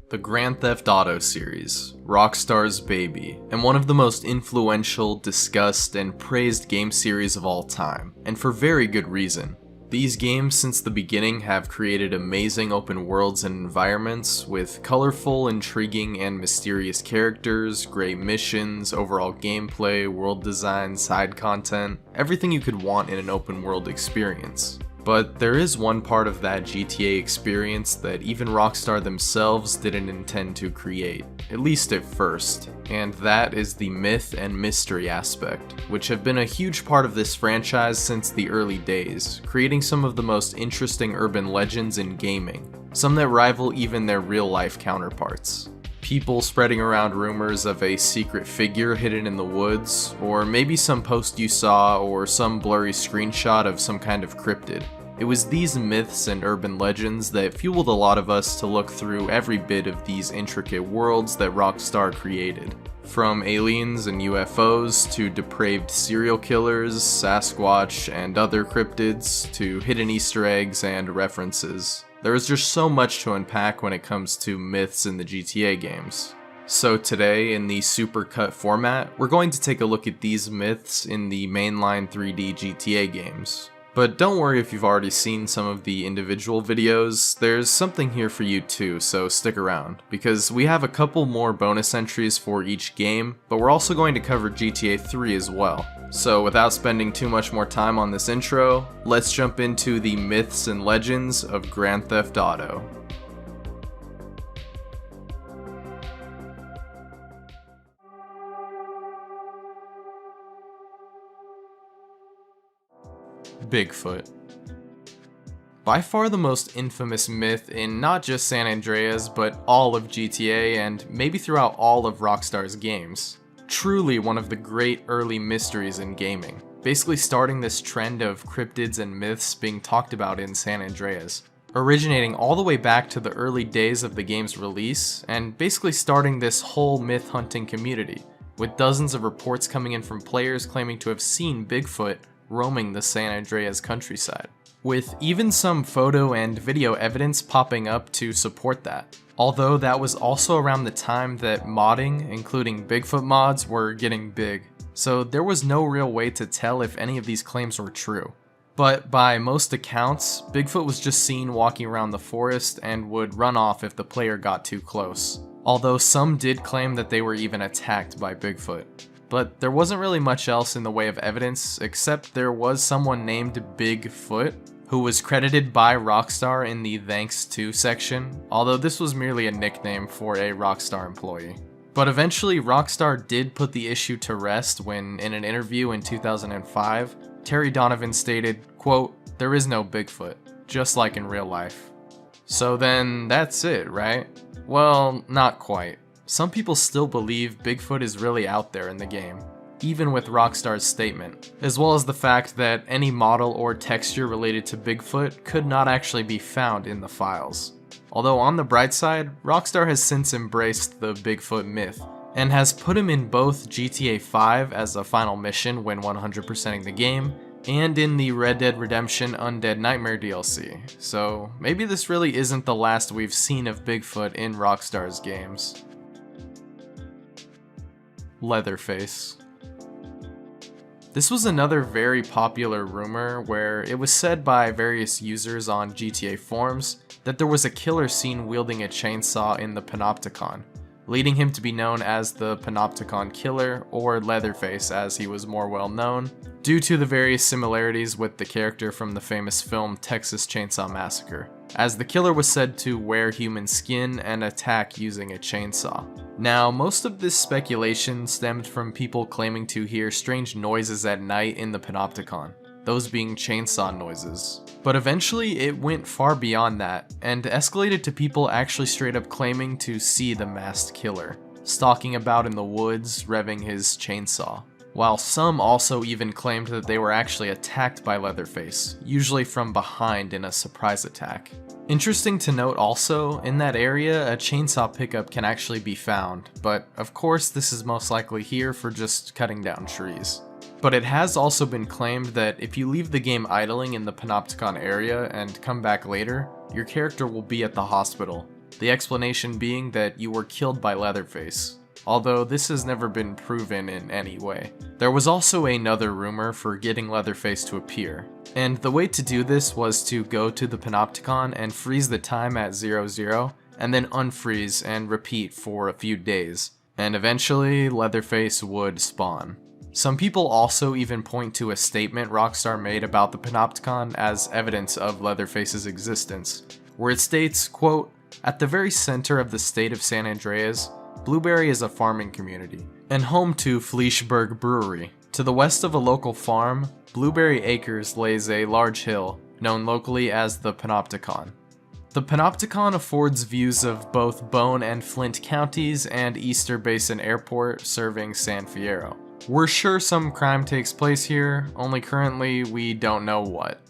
The Grand Theft Auto series, Rockstar's baby, and one of the most influential, discussed, and praised game series of all time, and for very good reason. These games since the beginning have created amazing open worlds and environments with colorful, intriguing, and mysterious characters, great missions, overall gameplay, world design, side content, everything you could want in an open world experience. But there is one part of that GTA experience that even Rockstar themselves didn't intend to create, at least at first, and that is the myth and mystery aspect, which have been a huge part of this franchise since the early days, creating some of the most interesting urban legends in gaming, some that rival even their real-life counterparts. People spreading around rumors of a secret figure hidden in the woods, or maybe some post you saw or some blurry screenshot of some kind of cryptid. It was these myths and urban legends that fueled a lot of us to look through every bit of these intricate worlds that Rockstar created. From aliens and UFOs to depraved serial killers, Sasquatch, and other cryptids, to hidden Easter eggs and references. There is just so much to unpack when it comes to myths in the GTA games. So today, in the Supercut format, we're going to take a look at these myths in the mainline 3D GTA games. But don't worry if you've already seen some of the individual videos, there's something here for you too, so stick around, because we have a couple more bonus entries for each game, but we're also going to cover GTA 3 as well. So without spending too much more time on this intro, let's jump into the myths and legends of Grand Theft Auto. Bigfoot. By far the most infamous myth in not just San Andreas, but all of GTA and maybe throughout all of Rockstar's games. Truly one of the great early mysteries in gaming, basically starting this trend of cryptids and myths being talked about in San Andreas, originating all the way back to the early days of the game's release, and basically starting this whole myth hunting community, with dozens of reports coming in from players claiming to have seen Bigfoot roaming the San Andreas countryside, with even some photo and video evidence popping up to support that. Although that was also around the time that modding, including Bigfoot mods, were getting big, so there was no real way to tell if any of these claims were true. But by most accounts, Bigfoot was just seen walking around the forest and would run off if the player got too close, although some did claim that they were even attacked by Bigfoot. But there wasn't really much else in the way of evidence, except there was someone named Bigfoot, who was credited by Rockstar in the Thanks To section, although this was merely a nickname for a Rockstar employee. But eventually Rockstar did put the issue to rest when, in an interview in 2005, Terry Donovan stated, quote, "There is no Bigfoot, just like in real life." So then that's it, right? Well, not quite. Some people still believe Bigfoot is really out there in the game, even with Rockstar's statement, as well as the fact that any model or texture related to Bigfoot could not actually be found in the files. Although on the bright side, Rockstar has since embraced the Bigfoot myth, and has put him in both GTA 5 as a final mission when 100%ing the game, and in the Red Dead Redemption Undead Nightmare DLC, so maybe this really isn't the last we've seen of Bigfoot in Rockstar's games. Leatherface. This was another very popular rumor where it was said by various users on GTA forums that there was a killer seen wielding a chainsaw in the Panopticon, leading him to be known as the Panopticon Killer, or Leatherface as he was more well known, due to the various similarities with the character from the famous film Texas Chainsaw Massacre, as the killer was said to wear human skin and attack using a chainsaw. Now, most of this speculation stemmed from people claiming to hear strange noises at night in the Panopticon, those being chainsaw noises. But eventually it went far beyond that, and escalated to people actually straight up claiming to see the masked killer, stalking about in the woods, revving his chainsaw. While some also even claimed that they were actually attacked by Leatherface, usually from behind in a surprise attack. Interesting to note also, in that area, a chainsaw pickup can actually be found, but of course this is most likely here for just cutting down trees. But it has also been claimed that if you leave the game idling in the Panopticon area and come back later, your character will be at the hospital, the explanation being that you were killed by Leatherface, although this has never been proven in any way. There was also another rumor for getting Leatherface to appear, and the way to do this was to go to the Panopticon and freeze the time at 00, and then unfreeze and repeat for a few days, and eventually Leatherface would spawn. Some people also even point to a statement Rockstar made about the Panopticon as evidence of Leatherface's existence, where it states, quote, "At the very center of the state of San Andreas, Blueberry is a farming community, and home to Fleischberg Brewery. To the west of a local farm, Blueberry Acres lays a large hill, known locally as the Panopticon. The Panopticon affords views of both Bone and Flint counties and Easter Basin Airport serving San Fierro. We're sure some crime takes place here, only currently we don't know what."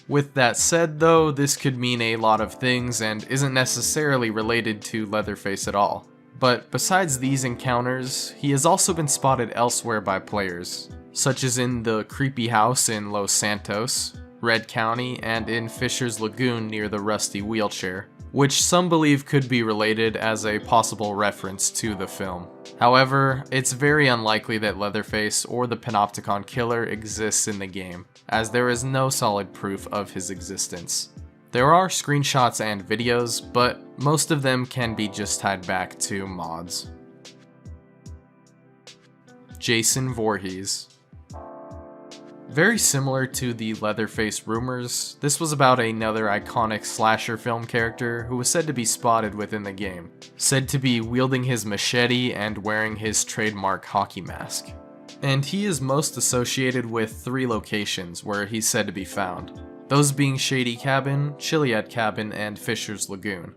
With that said though, this could mean a lot of things and isn't necessarily related to Leatherface at all. But besides these encounters, he has also been spotted elsewhere by players, such as in the creepy house in Los Santos, Red County, and in Fisher's Lagoon near the rusty wheelchair, which some believe could be related as a possible reference to the film. However, it's very unlikely that Leatherface or the Panopticon killer exists in the game, as there is no solid proof of his existence. There are screenshots and videos, but most of them can be just tied back to mods. Jason Voorhees. Very similar to the Leatherface rumors, this was about another iconic slasher film character who was said to be spotted within the game, said to be wielding his machete and wearing his trademark hockey mask. And he is most associated with 3 locations where he's said to be found, those being Shady Cabin, Chiliad Cabin, and Fisher's Lagoon.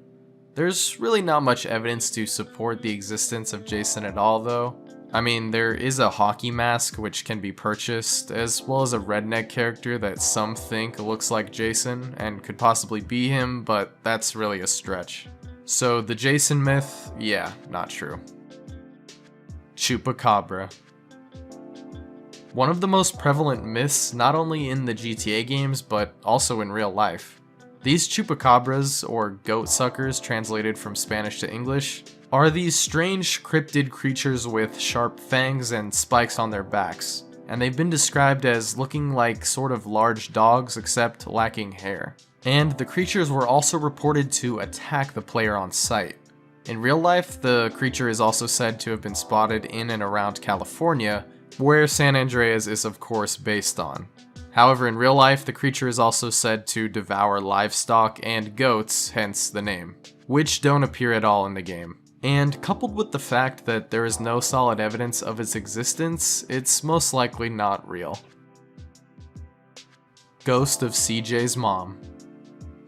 There's really not much evidence to support the existence of Jason at all though. I mean, there is a hockey mask which can be purchased, as well as a redneck character that some think looks like Jason and could possibly be him, but that's really a stretch. So the Jason myth, yeah, not true. Chupacabra. One of the most prevalent myths not only in the GTA games, but also in real life. These chupacabras, or goat suckers translated from Spanish to English, are these strange cryptid creatures with sharp fangs and spikes on their backs, and they've been described as looking like sort of large dogs except lacking hair. And the creatures were also reported to attack the player on sight. In real life, the creature is also said to have been spotted in and around California, where San Andreas is of course based on. However, in real life, the creature is also said to devour livestock and goats, hence the name, which don't appear at all in the game. And coupled with the fact that there is no solid evidence of its existence, it's most likely not real. Ghost of CJ's mom.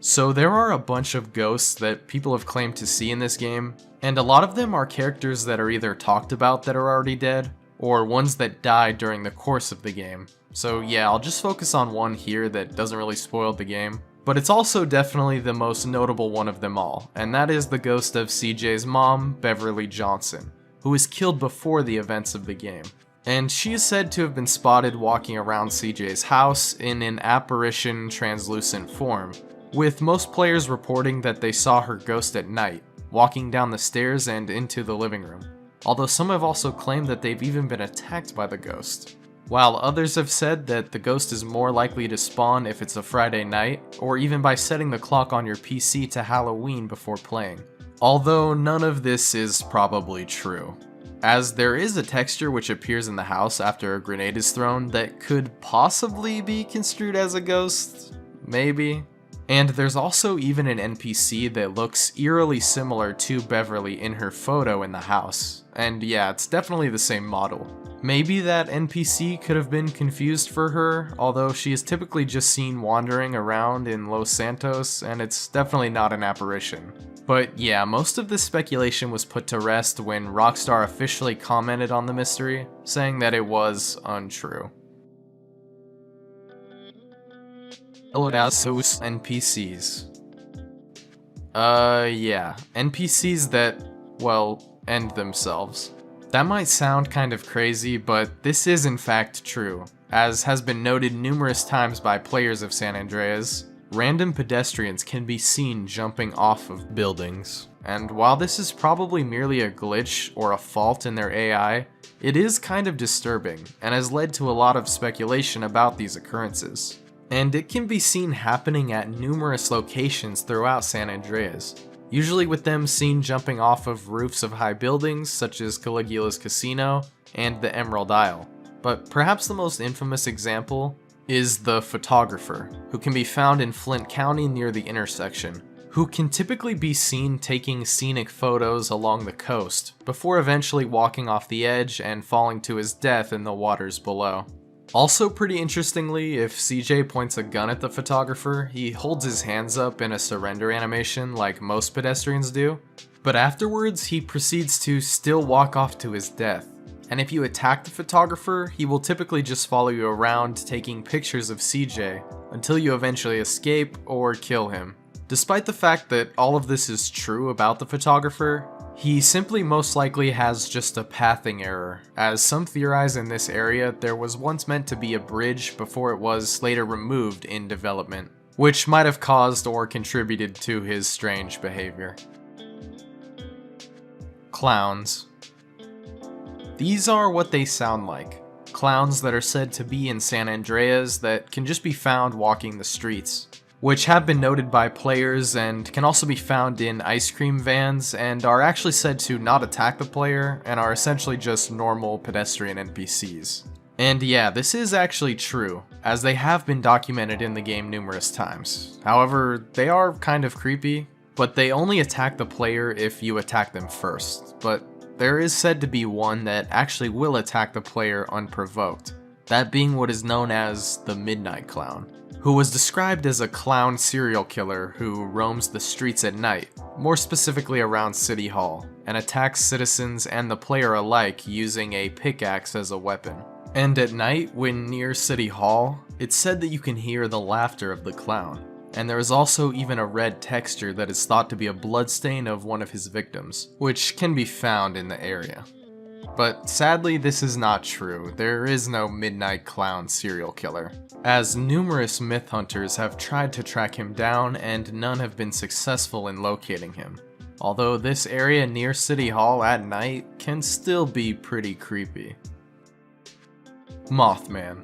So there are a bunch of ghosts that people have claimed to see in this game, and a lot of them are characters that are either talked about that are already dead, or ones that died during the course of the game. So yeah, I'll just focus on one here that doesn't really spoil the game, but it's also definitely the most notable one of them all, and that is the ghost of CJ's mom, Beverly Johnson, who was killed before the events of the game. And she is said to have been spotted walking around CJ's house in an apparition translucent form, with most players reporting that they saw her ghost at night, walking down the stairs and into the living room, although some have also claimed that they've even been attacked by the ghost, while others have said that the ghost is more likely to spawn if it's a Friday night, or even by setting the clock on your PC to Halloween before playing. Although none of this is probably true, as there is a texture which appears in the house after a grenade is thrown that could possibly be construed as a ghost, maybe? And there's also even an NPC that looks eerily similar to Beverly in her photo in the house, and yeah, it's definitely the same model. Maybe that NPC could have been confused for her, although she is typically just seen wandering around in Los Santos, and it's definitely not an apparition. But yeah, most of this speculation was put to rest when Rockstar officially commented on the mystery, saying that it was untrue. NPCs. Yeah, NPCs that, well, end themselves. That might sound kind of crazy, but this is in fact true. As has been noted numerous times by players of San Andreas, random pedestrians can be seen jumping off of buildings. and while this is probably merely a glitch or a fault in their AI, it is kind of disturbing and has led to a lot of speculation about these occurrences. And it can be seen happening at numerous locations throughout San Andreas, usually with them seen jumping off of roofs of high buildings such as Caligula's Casino and the Emerald Isle. But perhaps the most infamous example is the photographer, who can be found in Flint County near the intersection, who can typically be seen taking scenic photos along the coast, before eventually walking off the edge and falling to his death in the waters below. Also pretty interestingly, if CJ points a gun at the photographer, he holds his hands up in a surrender animation like most pedestrians do, but afterwards he proceeds to still walk off to his death. And if you attack the photographer, he will typically just follow you around taking pictures of CJ until you eventually escape or kill him. Despite the fact that all of this is true about the photographer, he simply most likely has just a pathing error, as some theorize in this area there was once meant to be a bridge before it was later removed in development, which might have caused or contributed to his strange behavior. Clowns. These are what they sound like. Clowns that are said to be in San Andreas that can just be found walking the streets, which have been noted by players and can also be found in ice cream vans and are actually said to not attack the player and are essentially just normal pedestrian NPCs. And yeah, this is actually true, as they have been documented in the game numerous times. However, they are kind of creepy, but they only attack the player if you attack them first. But there is said to be one that actually will attack the player unprovoked, that being what is known as the Midnight Clown, who was described as a clown serial killer who roams the streets at night, more specifically around City Hall, and attacks citizens and the player alike using a pickaxe as a weapon. And at night, when near City Hall, it's said that you can hear the laughter of the clown, and there is also even a red texture that is thought to be a bloodstain of one of his victims, which can be found in the area. But sadly, this is not true. There is no Midnight Clown serial killer, as numerous myth hunters have tried to track him down and none have been successful in locating him. Although this area near City Hall at night can still be pretty creepy. Mothman.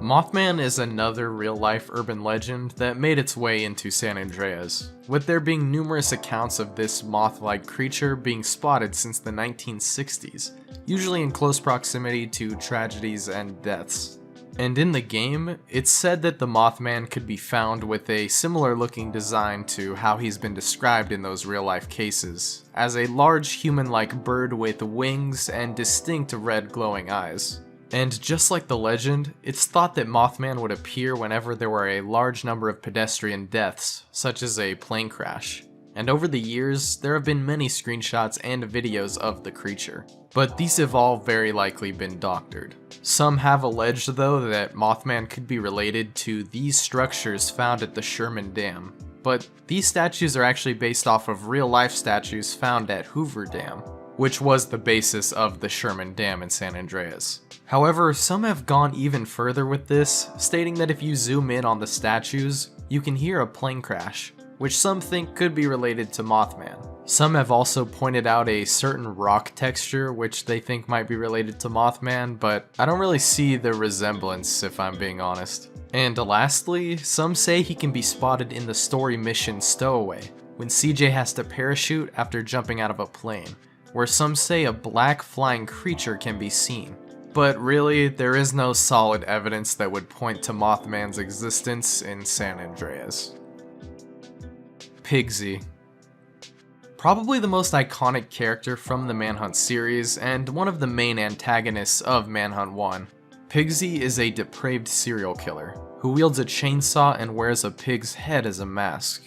Mothman is another real-life urban legend that made its way into San Andreas, with there being numerous accounts of this moth-like creature being spotted since the 1960s, usually in close proximity to tragedies and deaths. And in the game, it's said that the Mothman could be found with a similar looking design to how he's been described in those real-life cases, as a large human-like bird with wings and distinct red glowing eyes. And just like the legend, it's thought that Mothman would appear whenever there were a large number of pedestrian deaths, such as a plane crash. And over the years, there have been many screenshots and videos of the creature, but these have all very likely been doctored. Some have alleged though that Mothman could be related to these structures found at the Sherman Dam, but these statues are actually based off of real-life statues found at Hoover Dam, which was the basis of the Sherman Dam in San Andreas. However, some have gone even further with this, stating that if you zoom in on the statues, you can hear a plane crash, which some think could be related to Mothman. Some have also pointed out a certain rock texture which they think might be related to Mothman, but I don't really see the resemblance if I'm being honest. And lastly, some say he can be spotted in the story mission Stowaway, when CJ has to parachute after jumping out of a plane, where some say a black flying creature can be seen. But really, there is no solid evidence that would point to Mothman's existence in San Andreas. Pigsy. Probably the most iconic character from the Manhunt series, and one of the main antagonists of Manhunt 1. Pigsy is a depraved serial killer, who wields a chainsaw and wears a pig's head as a mask.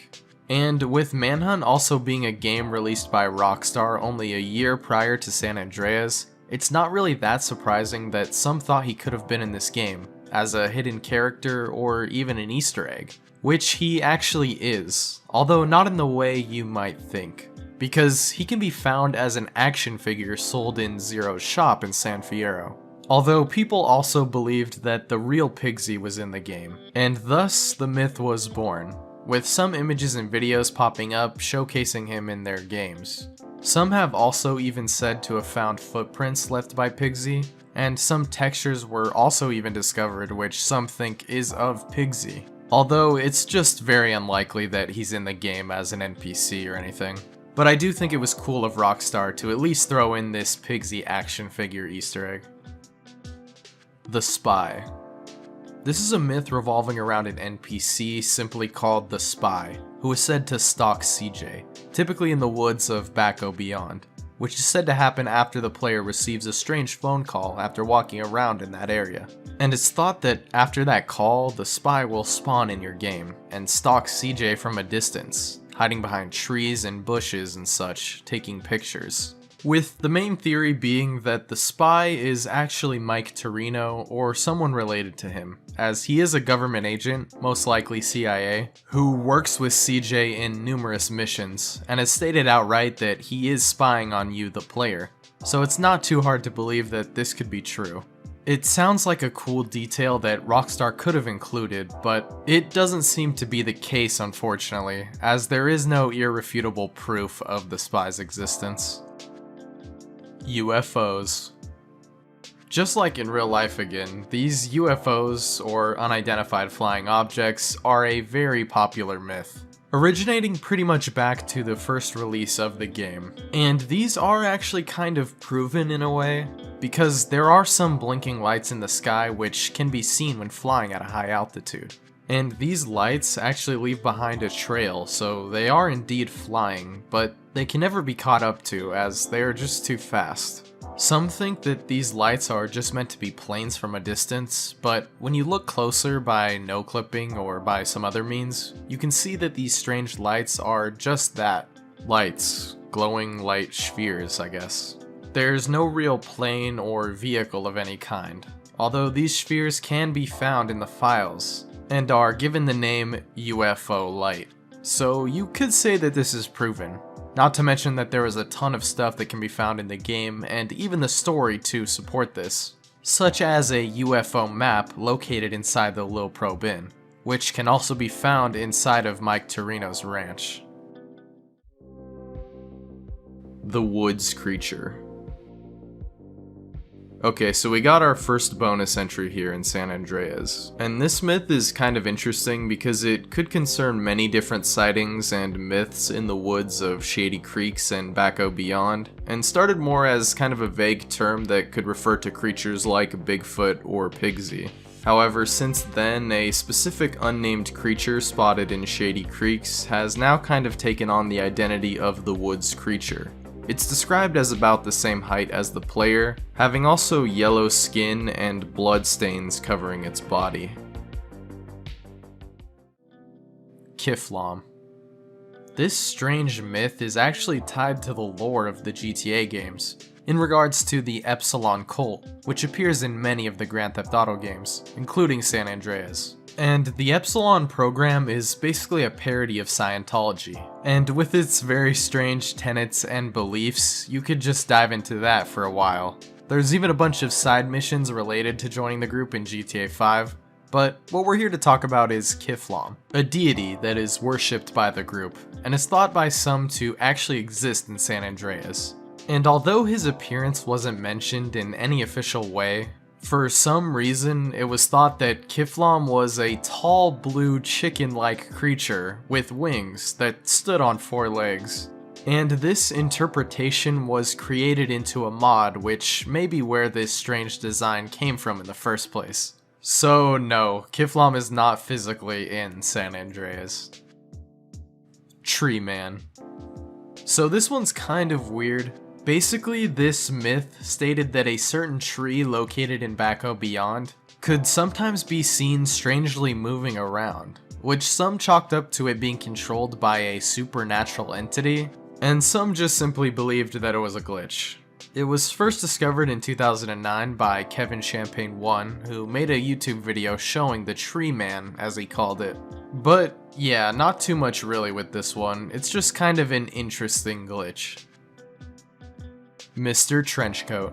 And with Manhunt also being a game released by Rockstar only a year prior to San Andreas, it's not really that surprising that some thought he could have been in this game, as a hidden character or even an Easter egg, which he actually is, although not in the way you might think, because he can be found as an action figure sold in Zero's shop in San Fierro. Although people also believed that the real Pigsy was in the game, and thus the myth was born, with some images and videos popping up showcasing him in their games. Some have also even said to have found footprints left by Pigsy, and some textures were also even discovered which some think is of Pigsy. Although it's just very unlikely that he's in the game as an NPC or anything. But I do think it was cool of Rockstar to at least throw in this Pigsy action figure Easter egg. The Spy. This is a myth revolving around an NPC simply called the Spy, who is said to stalk CJ, typically in the woods of Backo Beyond, which is said to happen after the player receives a strange phone call after walking around in that area. And it's thought that after that call, the Spy will spawn in your game and stalk CJ from a distance, hiding behind trees and bushes and such, taking pictures. With the main theory being that the Spy is actually Mike Torino or someone related to him, as he is a government agent, most likely CIA, who works with CJ in numerous missions, and has stated outright that he is spying on you, the player. So it's not too hard to believe that this could be true. It sounds like a cool detail that Rockstar could have included, but it doesn't seem to be the case unfortunately, as there is no irrefutable proof of the Spy's existence. UFOs. Just like in real life again, these UFOs, or unidentified flying objects, are a very popular myth, originating pretty much back to the first release of the game. And these are actually kind of proven in a way, because there are some blinking lights in the sky which can be seen when flying at a high altitude. And these lights actually leave behind a trail, so they are indeed flying, but they can never be caught up to as they are just too fast. Some think that these lights are just meant to be planes from a distance, but when you look closer by no-clipping or by some other means, you can see that these strange lights are just that. Lights. Glowing light spheres, I guess. There's no real plane or vehicle of any kind, although these spheres can be found in the files, and are given the name UFO light. So you could say that this is proven. Not to mention that there is a ton of stuff that can be found in the game, and even the story to support this, such as a UFO map located inside the Lil Probe Inn, which can also be found inside of Mike Torino's ranch. The Woods Creature. Okay, so we got our first bonus entry here in San Andreas, and this myth is kind of interesting because it could concern many different sightings and myths in the woods of Shady Creeks and Backo Beyond, and started more as kind of a vague term that could refer to creatures like Bigfoot or Pigsy. However, since then, a specific unnamed creature spotted in Shady Creeks has now kind of taken on the identity of the Woods Creature. It's described as about the same height as the player, having also yellow skin and blood stains covering its body. Kiflam. This strange myth is actually tied to the lore of the GTA games, in regards to the Epsilon cult, which appears in many of the Grand Theft Auto games, including San Andreas. And the Epsilon program is basically a parody of Scientology, and with its very strange tenets and beliefs, you could just dive into that for a while. There's even a bunch of side missions related to joining the group in GTA 5, but what we're here to talk about is Kiflam, a deity that is worshipped by the group, and is thought by some to actually exist in San Andreas. And although his appearance wasn't mentioned in any official way, for some reason, it was thought that Kiflam was a tall blue chicken-like creature with wings that stood on 4 legs. And this interpretation was created into a mod, which may be where this strange design came from in the first place. So no, Kiflam is not physically in San Andreas. Tree Man. So this one's kind of weird. Basically, this myth stated that a certain tree located in Backo Beyond could sometimes be seen strangely moving around, which some chalked up to it being controlled by a supernatural entity, and some just simply believed that it was a glitch. It was first discovered in 2009 by Kevin Champagne1, who made a YouTube video showing the Tree Man, as he called it. But yeah, not too much really with this one, it's just kind of an interesting glitch. Mr. Trenchcoat.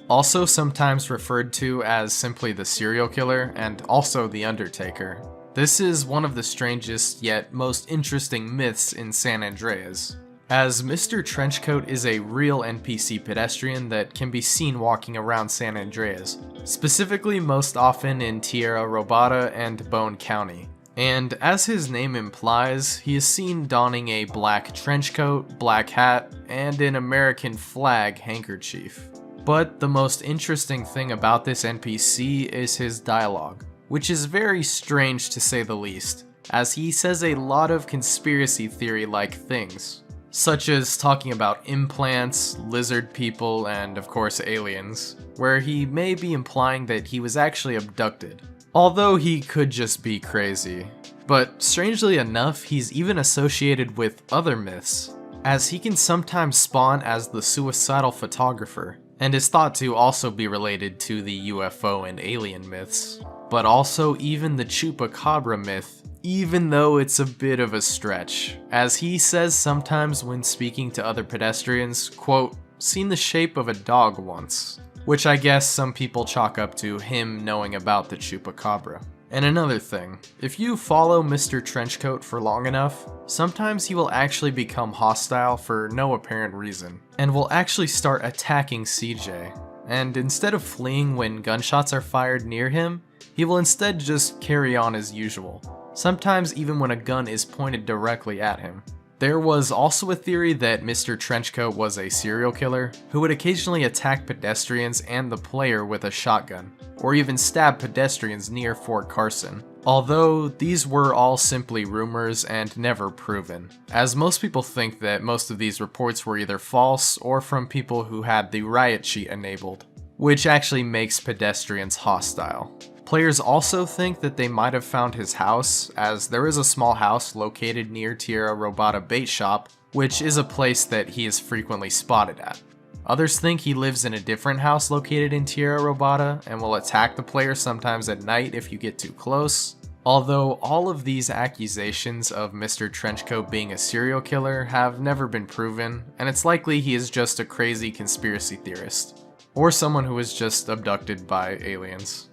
Also sometimes referred to as simply the serial killer and also the Undertaker. This is one of the strangest yet most interesting myths in San Andreas, as Mr. Trenchcoat is a real NPC pedestrian that can be seen walking around San Andreas, specifically most often in Tierra Robata and Bone County. And as his name implies, he is seen donning a black trenchcoat, black hat, and an American flag handkerchief. But the most interesting thing about this NPC is his dialogue, which is very strange to say the least, as he says a lot of conspiracy theory-like things, such as talking about implants, lizard people, and of course aliens, where he may be implying that he was actually abducted. Although he could just be crazy. But strangely enough, he's even associated with other myths, as he can sometimes spawn as the suicidal photographer, and is thought to also be related to the UFO and alien myths. But also even the Chupacabra myth, even though it's a bit of a stretch, as he says sometimes when speaking to other pedestrians, quote, "seen the shape of a dog once." Which I guess some people chalk up to him knowing about the Chupacabra. And another thing, if you follow Mr. Trenchcoat for long enough, sometimes he will actually become hostile for no apparent reason, and will actually start attacking CJ. And instead of fleeing when gunshots are fired near him, he will instead just carry on as usual, sometimes even when a gun is pointed directly at him. There was also a theory that Mr. Trenchcoat was a serial killer who would occasionally attack pedestrians and the player with a shotgun, or even stab pedestrians near Fort Carson. Although these were all simply rumors and never proven, as most people think that most of these reports were either false or from people who had the riot sheet enabled, which actually makes pedestrians hostile. Players also think that they might have found his house, as there is a small house located near Tierra Robata Bait Shop, which is a place that he is frequently spotted at. Others think he lives in a different house located in Tierra Robata and will attack the player sometimes at night if you get too close. Although all of these accusations of Mr. Trenchcoat being a serial killer have never been proven, and it's likely he is just a crazy conspiracy theorist, or someone who was just abducted by aliens.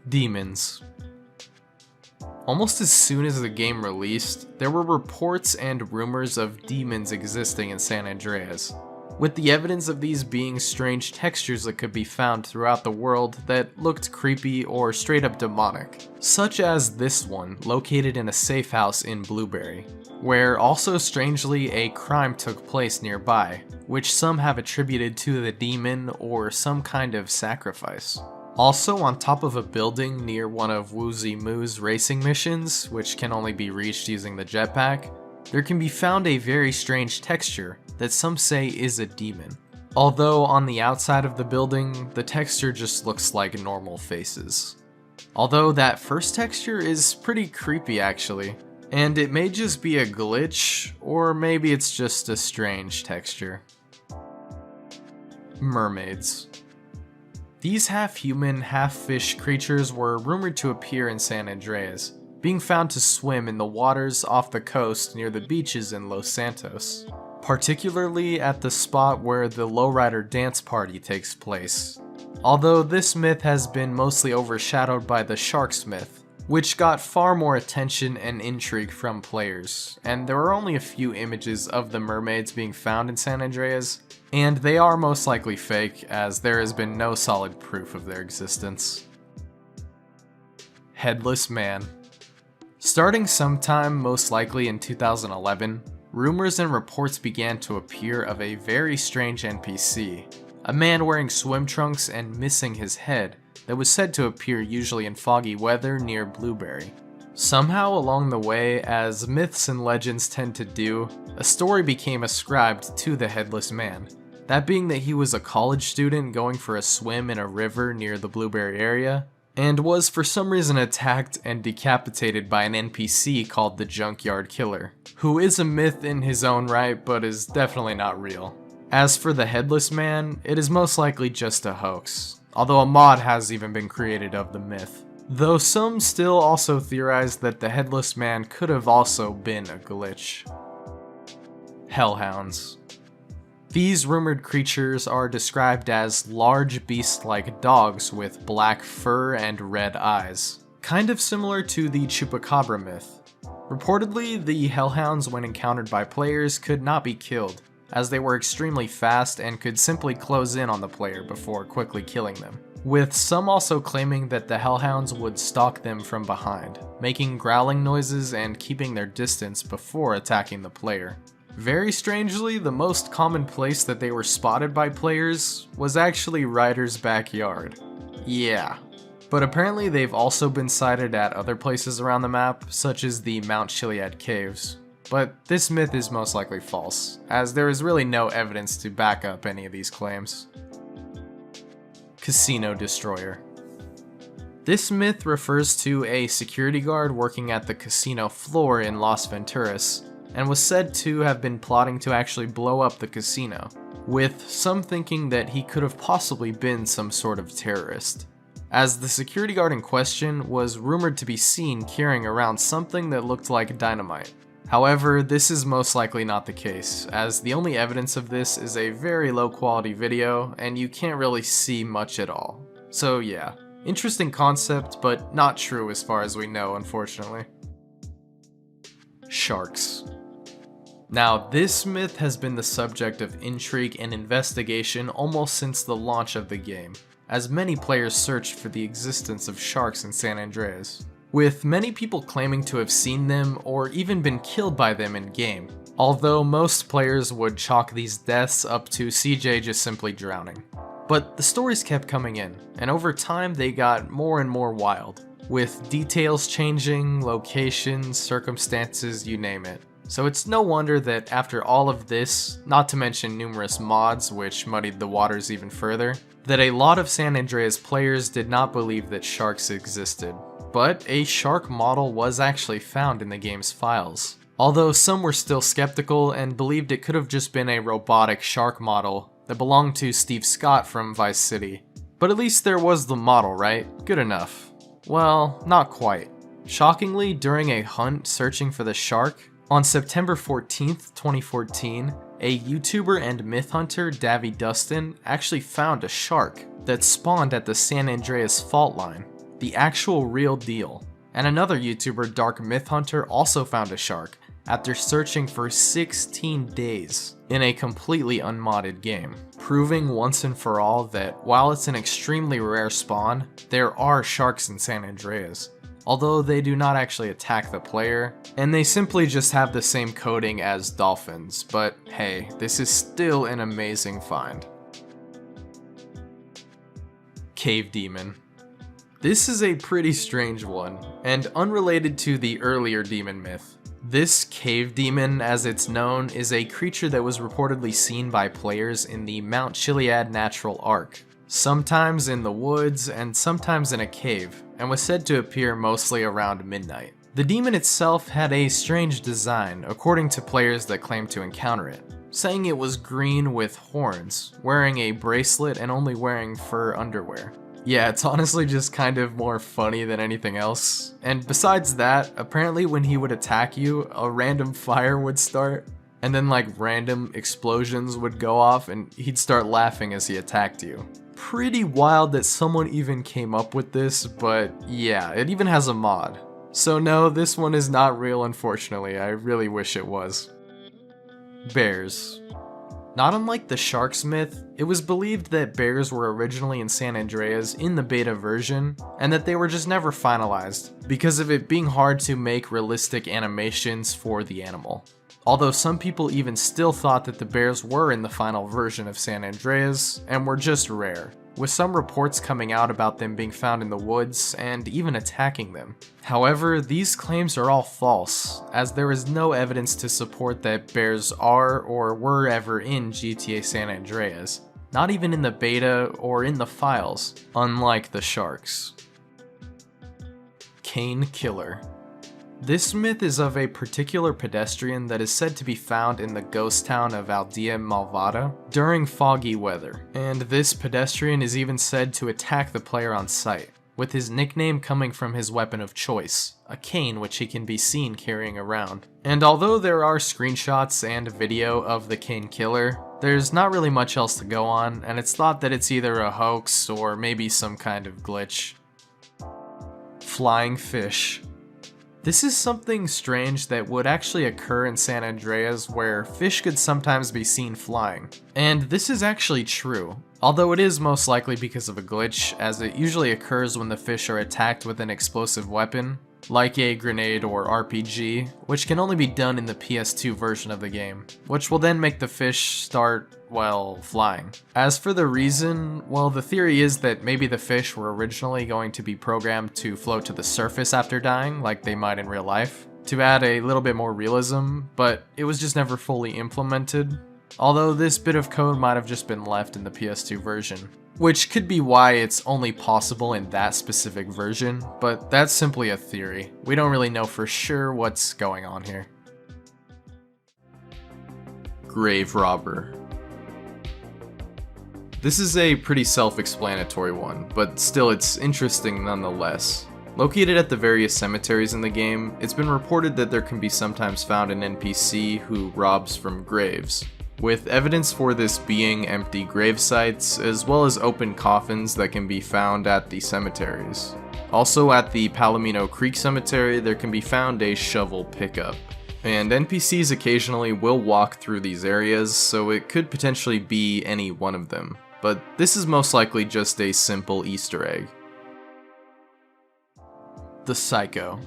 Demons. Almost as soon as the game released, there were reports and rumors of demons existing in San Andreas, with the evidence of these being strange textures that could be found throughout the world that looked creepy or straight up demonic, such as this one located in a safe house in Blueberry, where also strangely a crime took place nearby, which some have attributed to the demon or some kind of sacrifice. Also, on top of a building near one of Woozy Moo's racing missions, which can only be reached using the jetpack, there can be found a very strange texture that some say is a demon. Although on the outside of the building, the texture just looks like normal faces. Although that first texture is pretty creepy actually, and it may just be a glitch, or maybe it's just a strange texture. Mermaids. These half-human, half-fish creatures were rumored to appear in San Andreas, being found to swim in the waters off the coast near the beaches in Los Santos, particularly at the spot where the Lowrider dance party takes place. Although this myth has been mostly overshadowed by the sharks myth, which got far more attention and intrigue from players, and there are only a few images of the mermaids being found in San Andreas, and they are most likely fake, as there has been no solid proof of their existence. Headless Man. Starting sometime most likely in 2011, rumors and reports began to appear of a very strange NPC, a man wearing swim trunks and missing his head that was said to appear usually in foggy weather near Blueberry. Somehow along the way, as myths and legends tend to do, a story became ascribed to the Headless Man, that being that he was a college student going for a swim in a river near the Blueberry area, and was for some reason attacked and decapitated by an NPC called the Junkyard Killer, who is a myth in his own right but is definitely not real. As for the Headless Man, it is most likely just a hoax, although a mod has even been created of the myth. Though some still also theorize that the Headless Man could have also been a glitch. Hellhounds. These rumored creatures are described as large beast-like dogs with black fur and red eyes, kind of similar to the Chupacabra myth. Reportedly, the hellhounds when encountered by players could not be killed, as they were extremely fast and could simply close in on the player before quickly killing them, with some also claiming that the hellhounds would stalk them from behind, making growling noises and keeping their distance before attacking the player. Very strangely, the most common place that they were spotted by players was actually Ryder's backyard. Yeah. But apparently they've also been sighted at other places around the map, such as the Mount Chiliad Caves. But this myth is most likely false, as there is really no evidence to back up any of these claims. Casino Destroyer. This myth refers to a security guard working at the casino floor in Las Venturas, and was said to have been plotting to actually blow up the casino, with some thinking that he could have possibly been some sort of terrorist, as the security guard in question was rumored to be seen carrying around something that looked like dynamite. However, this is most likely not the case, as the only evidence of this is a very low quality video and you can't really see much at all. So yeah, interesting concept, but not true as far as we know, unfortunately. Sharks. Now, this myth has been the subject of intrigue and investigation almost since the launch of the game, as many players searched for the existence of sharks in San Andreas, with many people claiming to have seen them or even been killed by them in-game, although most players would chalk these deaths up to CJ just simply drowning. But the stories kept coming in, and over time they got more and more wild, with details changing, locations, circumstances, you name it. So it's no wonder that after all of this, not to mention numerous mods which muddied the waters even further, that a lot of San Andreas players did not believe that sharks existed. But a shark model was actually found in the game's files, although some were still skeptical and believed it could have just been a robotic shark model that belonged to Steve Scott from Vice City. But at least there was the model, right? Good enough. Well, not quite. Shockingly, during a hunt searching for the shark, on September 14th, 2014, a YouTuber and myth hunter, Davy Dustin, actually found a shark that spawned at the San Andreas fault line, the actual real deal. And another YouTuber, Dark Myth Hunter, also found a shark after searching for 16 days in a completely unmodded game, proving once and for all that while it's an extremely rare spawn, there are sharks in San Andreas. Although they do not actually attack the player, and they simply just have the same coding as dolphins, but hey, this is still an amazing find. Cave Demon. This is a pretty strange one, and unrelated to the earlier demon myth. This cave demon, as it's known, is a creature that was reportedly seen by players in the Mount Chiliad Natural Arc, sometimes in the woods and sometimes in a cave, and was said to appear mostly around midnight. The demon itself had a strange design, according to players that claimed to encounter it, saying it was green with horns, wearing a bracelet and only wearing fur underwear. Yeah, it's honestly just kind of more funny than anything else. And besides that, apparently when he would attack you, a random fire would start, and then like random explosions would go off and he'd start laughing as he attacked you. Pretty wild that someone even came up with this, but yeah, it even has a mod. So no, this one is not real, unfortunately. I really wish it was. Bears. Not unlike the sharks myth, it was believed that bears were originally in San Andreas in the beta version, and that they were just never finalized, because of it being hard to make realistic animations for the animal. Although some people even still thought that the bears were in the final version of San Andreas, and were just rare, with some reports coming out about them being found in the woods and even attacking them. However, these claims are all false, as there is no evidence to support that bears are or were ever in GTA San Andreas, not even in the beta or in the files, unlike the sharks. Cane Killer. This myth is of a particular pedestrian that is said to be found in the ghost town of Aldea Malvada during foggy weather, and this pedestrian is even said to attack the player on sight, with his nickname coming from his weapon of choice, a cane which he can be seen carrying around. And although there are screenshots and video of the Cane Killer, there's not really much else to go on, and it's thought that it's either a hoax or maybe some kind of glitch. flying fish. This is something strange that would actually occur in San Andreas, where fish could sometimes be seen flying. And this is actually true, although it is most likely because of a glitch, as it usually occurs when the fish are attacked with an explosive weapon, like a grenade or RPG, which can only be done in the PS2 version of the game, which will then make the fish start, well, flying. As for the reason, well, the theory is that maybe the fish were originally going to be programmed to float to the surface after dying, like they might in real life, to add a little bit more realism, but it was just never fully implemented. Although this bit of code might have just been left in the PS2 version, which could be why it's only possible in that specific version, but that's simply a theory. We don't really know for sure what's going on here. Grave Robber. This is a pretty self-explanatory one, but still it's interesting nonetheless. Located at the various cemeteries in the game, it's been reported that there can be sometimes found an NPC who robs from graves, with evidence for this being empty grave sites, as well as open coffins that can be found at the cemeteries. Also at the Palomino Creek Cemetery, there can be found a shovel pickup. And NPCs occasionally will walk through these areas, so it could potentially be any one of them. But this is most likely just a simple Easter egg. The Psycho.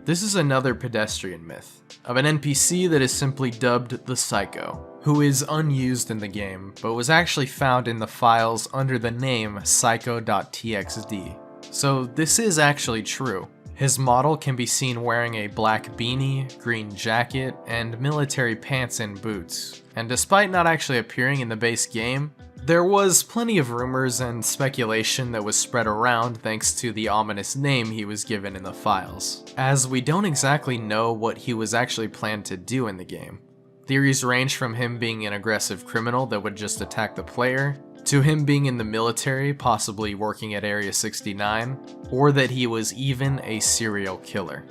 This is another pedestrian myth, of an NPC that is simply dubbed the Psycho, who is unused in the game, but was actually found in the files under the name psycho.txd. So this is actually true. His model can be seen wearing a black beanie, green jacket, and military pants and boots, and despite not actually appearing in the base game, there was plenty of rumors and speculation that was spread around thanks to the ominous name he was given in the files, as we don't exactly know what he was actually planned to do in the game. Theories range from him being an aggressive criminal that would just attack the player, to him being in the military, possibly working at Area 69, or that he was even a serial killer.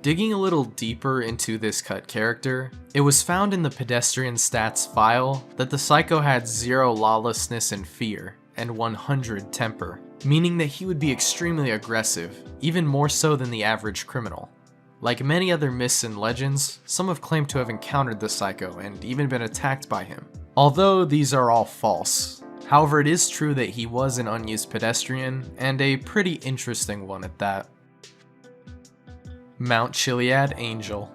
Digging a little deeper into this cut character, it was found in the pedestrian stats file that the Psycho had 0 lawlessness and fear, and 100 temper, meaning that he would be extremely aggressive, even more so than the average criminal. Like many other myths and legends, some have claimed to have encountered the Psycho and even been attacked by him, although these are all false. However, it is true that he was an unused pedestrian, and a pretty interesting one at that. Mount Chiliad Angel.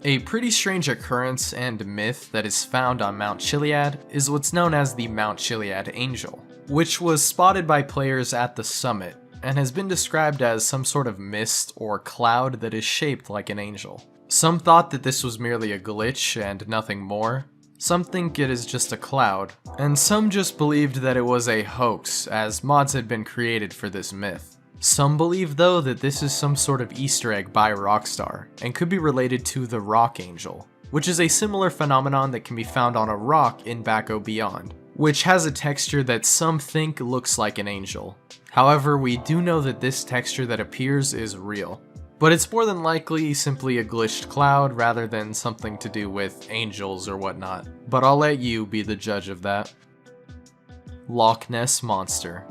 A pretty strange occurrence and myth that is found on Mount Chiliad is what's known as the Mount Chiliad Angel, which was spotted by players at the summit, and has been described as some sort of mist or cloud that is shaped like an angel. Some thought that this was merely a glitch and nothing more, some think it is just a cloud, and some just believed that it was a hoax, as mods had been created for this myth. Some believe though that this is some sort of Easter egg by Rockstar, and could be related to the Rock Angel, which is a similar phenomenon that can be found on a rock in Baco Beyond, which has a texture that some think looks like an angel. However, we do know that this texture that appears is real, but it's more than likely simply a glitched cloud rather than something to do with angels or whatnot, but I'll let you be the judge of that. Loch Ness Monster.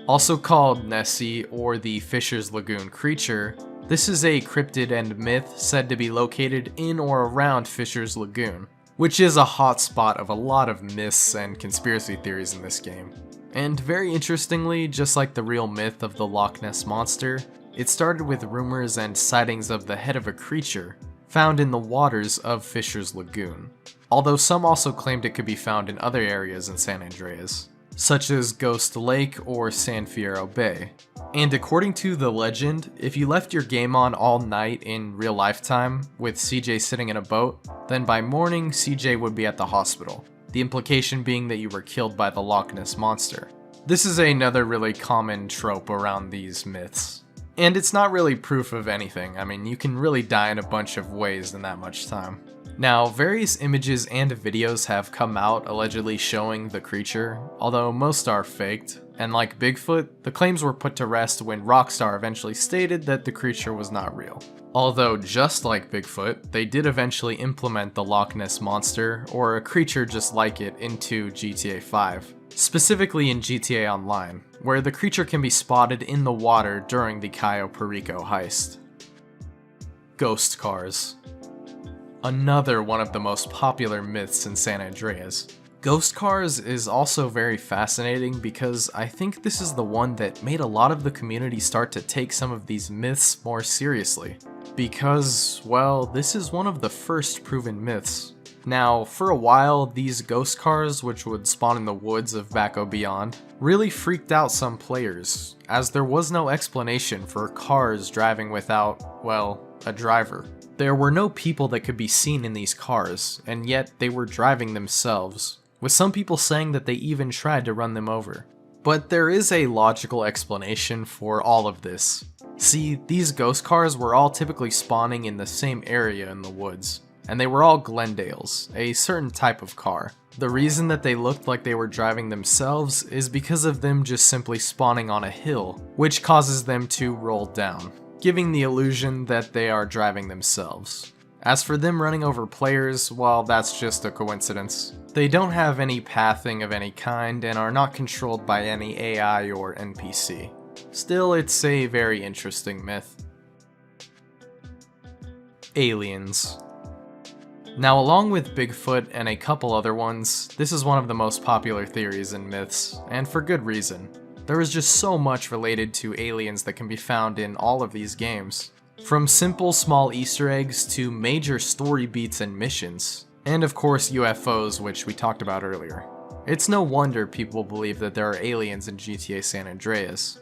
Also called Nessie or the Fisher's Lagoon creature, this is a cryptid and myth said to be located in or around Fisher's Lagoon, which is a hotspot of a lot of myths and conspiracy theories in this game. And very interestingly, just like the real myth of the Loch Ness Monster, it started with rumors and sightings of the head of a creature found in the waters of Fisher's Lagoon, although some also claimed it could be found in other areas in San Andreas, such as Ghost Lake or San Fierro Bay. And according to the legend, if you left your game on all night in real life time, with CJ sitting in a boat, then by morning CJ would be at the hospital, the implication being that you were killed by the Loch Ness Monster. This is another really common trope around these myths. And it's not really proof of anything. I mean, you can really die in a bunch of ways in that much time. Now, various images and videos have come out allegedly showing the creature, although most are faked, and like Bigfoot, the claims were put to rest when Rockstar eventually stated that the creature was not real. Although, just like Bigfoot, they did eventually implement the Loch Ness Monster, or a creature just like it, into GTA 5. specifically in GTA Online, where the creature can be spotted in the water during the Cayo Perico heist. Ghost cars. Another one of the most popular myths in San Andreas. Ghost cars is also very fascinating because I think this is the one that made a lot of the community start to take some of these myths more seriously. Because, well, this is one of the first proven myths. Now, for a while, these ghost cars, which would spawn in the woods of Baco Beyond, really freaked out some players, as there was no explanation for cars driving without, well, a driver. There were no people that could be seen in these cars, and yet they were driving themselves, with some people saying that they even tried to run them over. But there is a logical explanation for all of this. See, these ghost cars were all typically spawning in the same area in the woods, and they were all Glendales, a certain type of car. The reason that they looked like they were driving themselves is because of them just simply spawning on a hill, which causes them to roll down, giving the illusion that they are driving themselves. As for them running over players, well, that's just a coincidence. They don't have any pathing of any kind and are not controlled by any AI or NPC. Still, it's a very interesting myth. Aliens. Now, along with Bigfoot and a couple other ones, this is one of the most popular theories and myths, and for good reason. There is just so much related to aliens that can be found in all of these games. From simple small Easter eggs to major story beats and missions, and of course UFOs, which we talked about earlier. It's no wonder people believe that there are aliens in GTA San Andreas.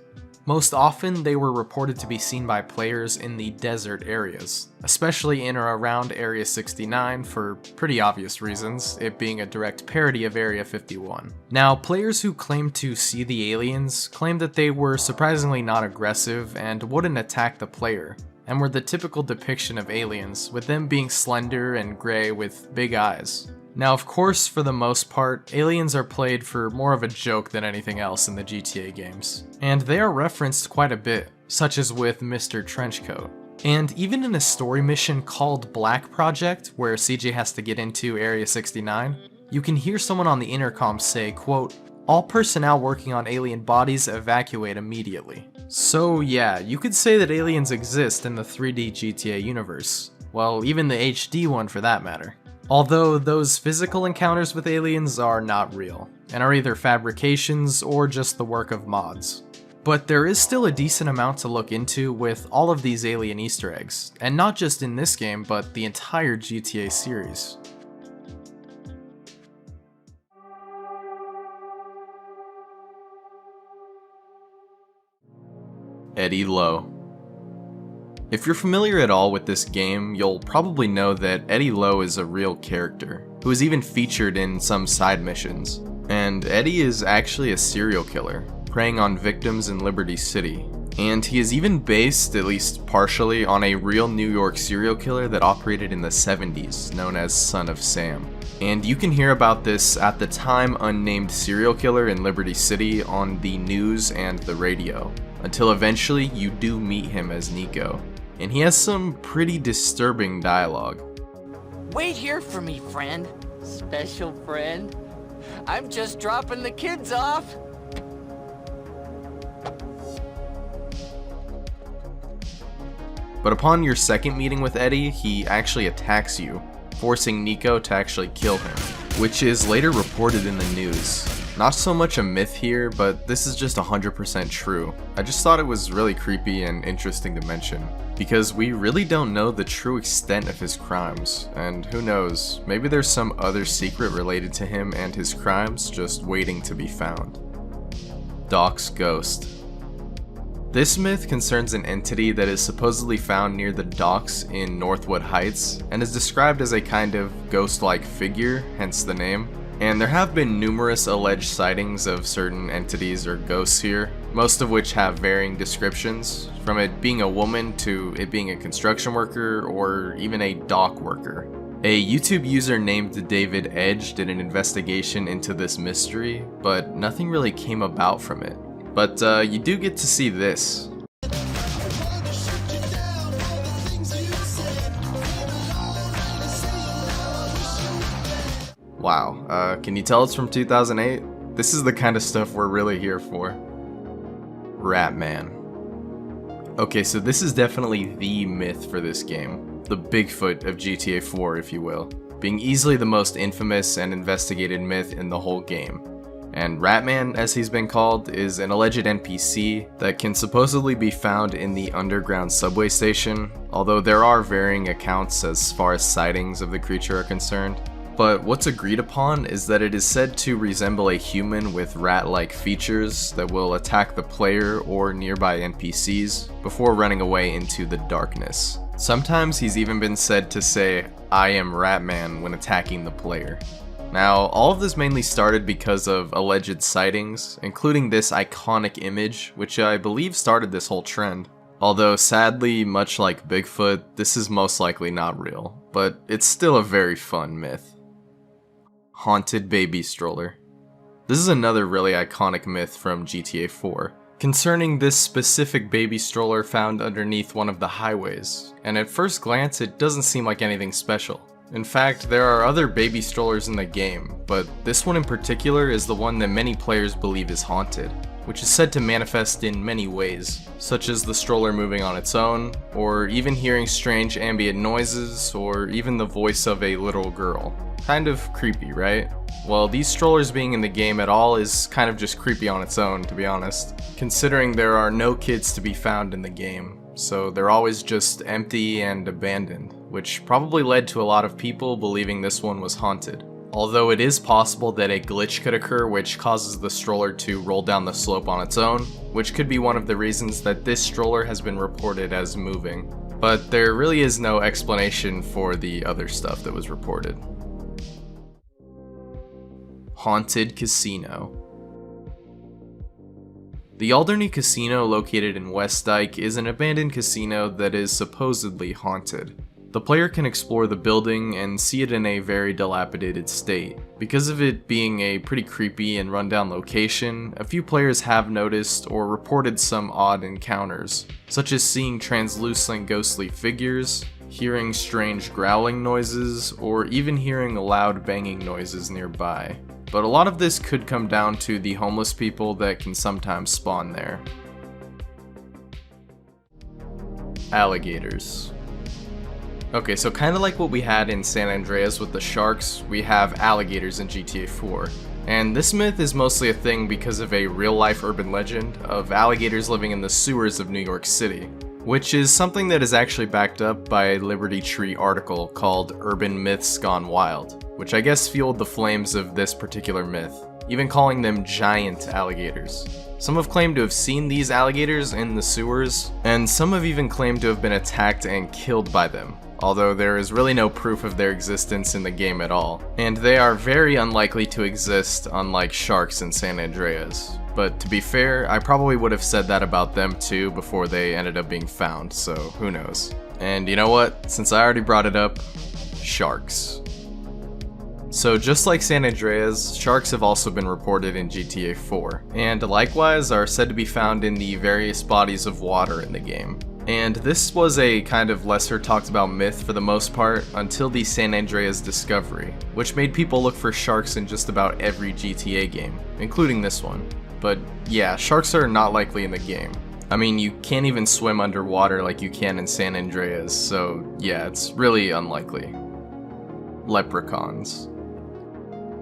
Most often, they were reported to be seen by players in the desert areas, especially in or around Area 69 for pretty obvious reasons, it being a direct parody of Area 51. Now, players who claimed to see the aliens claimed that they were surprisingly not aggressive and wouldn't attack the player, and were the typical depiction of aliens, with them being slender and gray with big eyes. Now, of course, for the most part, aliens are played for more of a joke than anything else in the GTA games, and they are referenced quite a bit, such as with Mr. Trenchcoat. And even in a story mission called Black Project, where CJ has to get into Area 69, you can hear someone on the intercom say, quote, "All personnel working on alien bodies evacuate immediately." So yeah, you could say that aliens exist in the 3D GTA universe. Well, even the HD one for that matter. Although those physical encounters with aliens are not real, and are either fabrications or just the work of mods. But there is still a decent amount to look into with all of these alien Easter eggs, and not just in this game, but the entire GTA series. Eddie Lowe. If you're familiar at all with this game, you'll probably know that Eddie Lowe is a real character, who is even featured in some side missions. And Eddie is actually a serial killer, preying on victims in Liberty City. And he is even based, at least partially, on a real New York serial killer that operated in the 70s, known as Son of Sam. And you can hear about this at the time unnamed serial killer in Liberty City on the news and the radio, until eventually you do meet him as Nico. And he has some pretty disturbing dialogue. Wait here for me, friend. Special friend. I'm just dropping the kids off. But upon your second meeting with Eddie, he actually attacks you, forcing Nico to actually kill him, which is later reported in the news. Not so much a myth here, but this is just 100% true. I just thought it was really creepy and interesting to mention, because we really don't know the true extent of his crimes, and who knows, maybe there's some other secret related to him and his crimes just waiting to be found. Doc's Ghost. This myth concerns an entity that is supposedly found near the docks in Northwood Heights, and is described as a kind of ghost-like figure, hence the name. And there have been numerous alleged sightings of certain entities or ghosts here, most of which have varying descriptions, from it being a woman to it being a construction worker or even a dock worker. A YouTube user named David Edge did an investigation into this mystery, but nothing really came about from it. But you do get to see this. Wow, can you tell it's from 2008? This is the kind of stuff we're really here for. Ratman. Okay, so this is definitely the myth for this game. The Bigfoot of GTA 4, if you will, being easily the most infamous and investigated myth in the whole game. And Ratman, as he's been called, is an alleged NPC that can supposedly be found in the underground subway station, although there are varying accounts as far as sightings of the creature are concerned. But what's agreed upon is that it is said to resemble a human with rat-like features that will attack the player or nearby NPCs before running away into the darkness. Sometimes he's even been said to say, "I am Ratman" when attacking the player. Now, all of this mainly started because of alleged sightings, including this iconic image, which I believe started this whole trend. Although sadly, much like Bigfoot, this is most likely not real, but it's still a very fun myth. Haunted baby stroller. This is another really iconic myth from GTA 4, concerning this specific baby stroller found underneath one of the highways, and at first glance it doesn't seem like anything special. In fact, there are other baby strollers in the game, but this one in particular is the one that many players believe is haunted, which is said to manifest in many ways, such as the stroller moving on its own, or even hearing strange ambient noises, or even the voice of a little girl. Kind of creepy, right? Well, these strollers being in the game at all is kind of just creepy on its own, to be honest, considering there are no kids to be found in the game, so they're always just empty and abandoned, which probably led to a lot of people believing this one was haunted. Although it is possible that a glitch could occur which causes the stroller to roll down the slope on its own, which could be one of the reasons that this stroller has been reported as moving. But there really is no explanation for the other stuff that was reported. Haunted Casino. The Alderney Casino, located in West Dyke, is an abandoned casino that is supposedly haunted. The player can explore the building and see it in a very dilapidated state. Because of it being a pretty creepy and rundown location, a few players have noticed or reported some odd encounters, such as seeing translucent ghostly figures, hearing strange growling noises, or even hearing loud banging noises nearby. But a lot of this could come down to the homeless people that can sometimes spawn there. Alligators. Okay, so kind of like what we had in San Andreas with the sharks, we have alligators in GTA 4. And this myth is mostly a thing because of a real-life urban legend of alligators living in the sewers of New York City, which is something that is actually backed up by a Liberty Tree article called Urban Myths Gone Wild, which I guess fueled the flames of this particular myth, even calling them giant alligators. Some have claimed to have seen these alligators in the sewers, and some have even claimed to have been attacked and killed by them, although there is really no proof of their existence in the game at all, and they are very unlikely to exist, unlike sharks in San Andreas. But to be fair, I probably would have said that about them too before they ended up being found, so who knows. And you know what? Since I already brought it up, sharks. So just like San Andreas, sharks have also been reported in GTA 4, and likewise are said to be found in the various bodies of water in the game. And this was a kind of lesser talked about myth for the most part until the San Andreas discovery, which made people look for sharks in just about every GTA game, including this one. But yeah, sharks are not likely in the game. I mean, you can't even swim underwater like you can in San Andreas, so yeah, it's really unlikely. Leprechauns.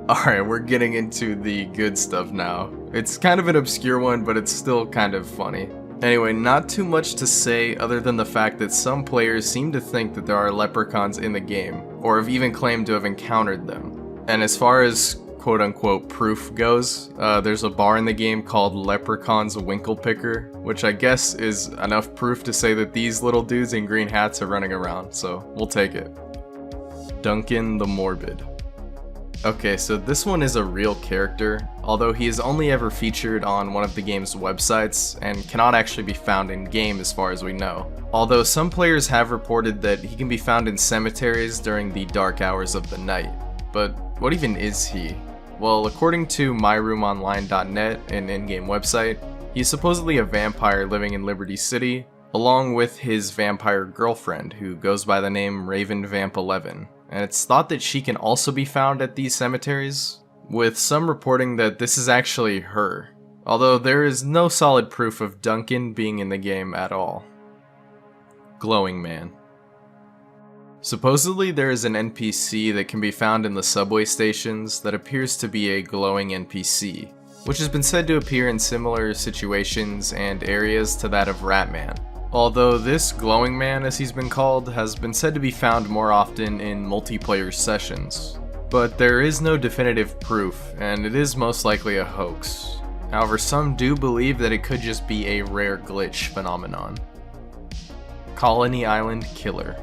Alright, we're getting into the good stuff now. It's kind of an obscure one, but it's still kind of funny. Anyway, not too much to say other than the fact that some players seem to think that there are leprechauns in the game, or have even claimed to have encountered them. And as far as quote-unquote proof goes, there's a bar in the game called Leprechaun's Winkle Picker, which I guess is enough proof to say that these little dudes in green hats are running around, so we'll take it. Duncan the Morbid. Okay, so this one is a real character, although he is only ever featured on one of the game's websites and cannot actually be found in-game as far as we know. Although some players have reported that he can be found in cemeteries during the dark hours of the night. But what even is he? Well, according to myroomonline.net, an in-game website, he's supposedly a vampire living in Liberty City, along with his vampire girlfriend, who goes by the name Raven Vamp 11. And it's thought that she can also be found at these cemeteries. with some reporting that this is actually her, although there is no solid proof of Duncan being in the game at all. Glowing Man. Supposedly there is an NPC that can be found in the subway stations that appears to be a glowing NPC, which has been said to appear in similar situations and areas to that of Ratman. Although this Glowing Man, as he's been called, has been said to be found more often in multiplayer sessions. But there is no definitive proof, and it is most likely a hoax. However, some do believe that it could just be a rare glitch phenomenon. Colony Island Killer.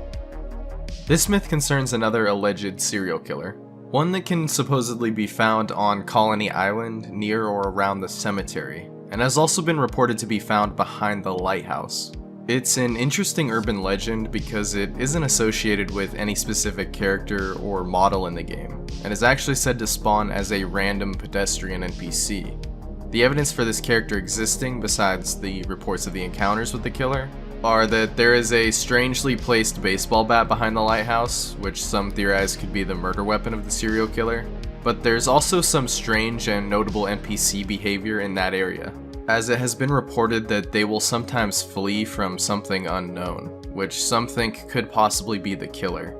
This myth concerns another alleged serial killer, one that can supposedly be found on Colony Island near or around the cemetery, and has also been reported to be found behind the lighthouse. It's an interesting urban legend because it isn't associated with any specific character or model in the game, and is actually said to spawn as a random pedestrian NPC. The evidence for this character existing, besides the reports of the encounters with the killer, are that there is a strangely placed baseball bat behind the lighthouse, which some theorize could be the murder weapon of the serial killer, but there's also some strange and notable NPC behavior in that area, as it has been reported that they will sometimes flee from something unknown, which some think could possibly be the killer.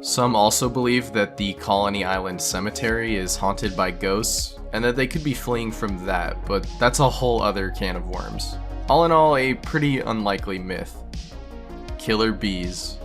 Some also believe that the Colony Island Cemetery is haunted by ghosts, and that they could be fleeing from that, but that's a whole other can of worms. All in all, a pretty unlikely myth. Killer bees.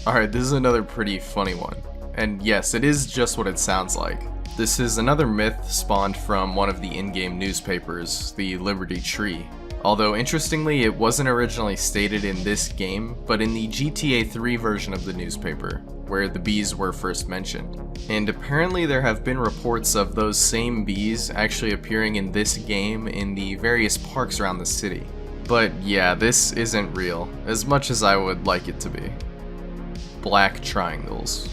Alright, this is another pretty funny one. And yes, it is just what it sounds like. This is another myth spawned from one of the in-game newspapers, the Liberty Tree. Although interestingly, it wasn't originally stated in this game, but in the GTA 3 version of the newspaper, where the bees were first mentioned. And apparently there have been reports of those same bees actually appearing in this game in the various parks around the city. But yeah, this isn't real, as much as I would like it to be. Black triangles.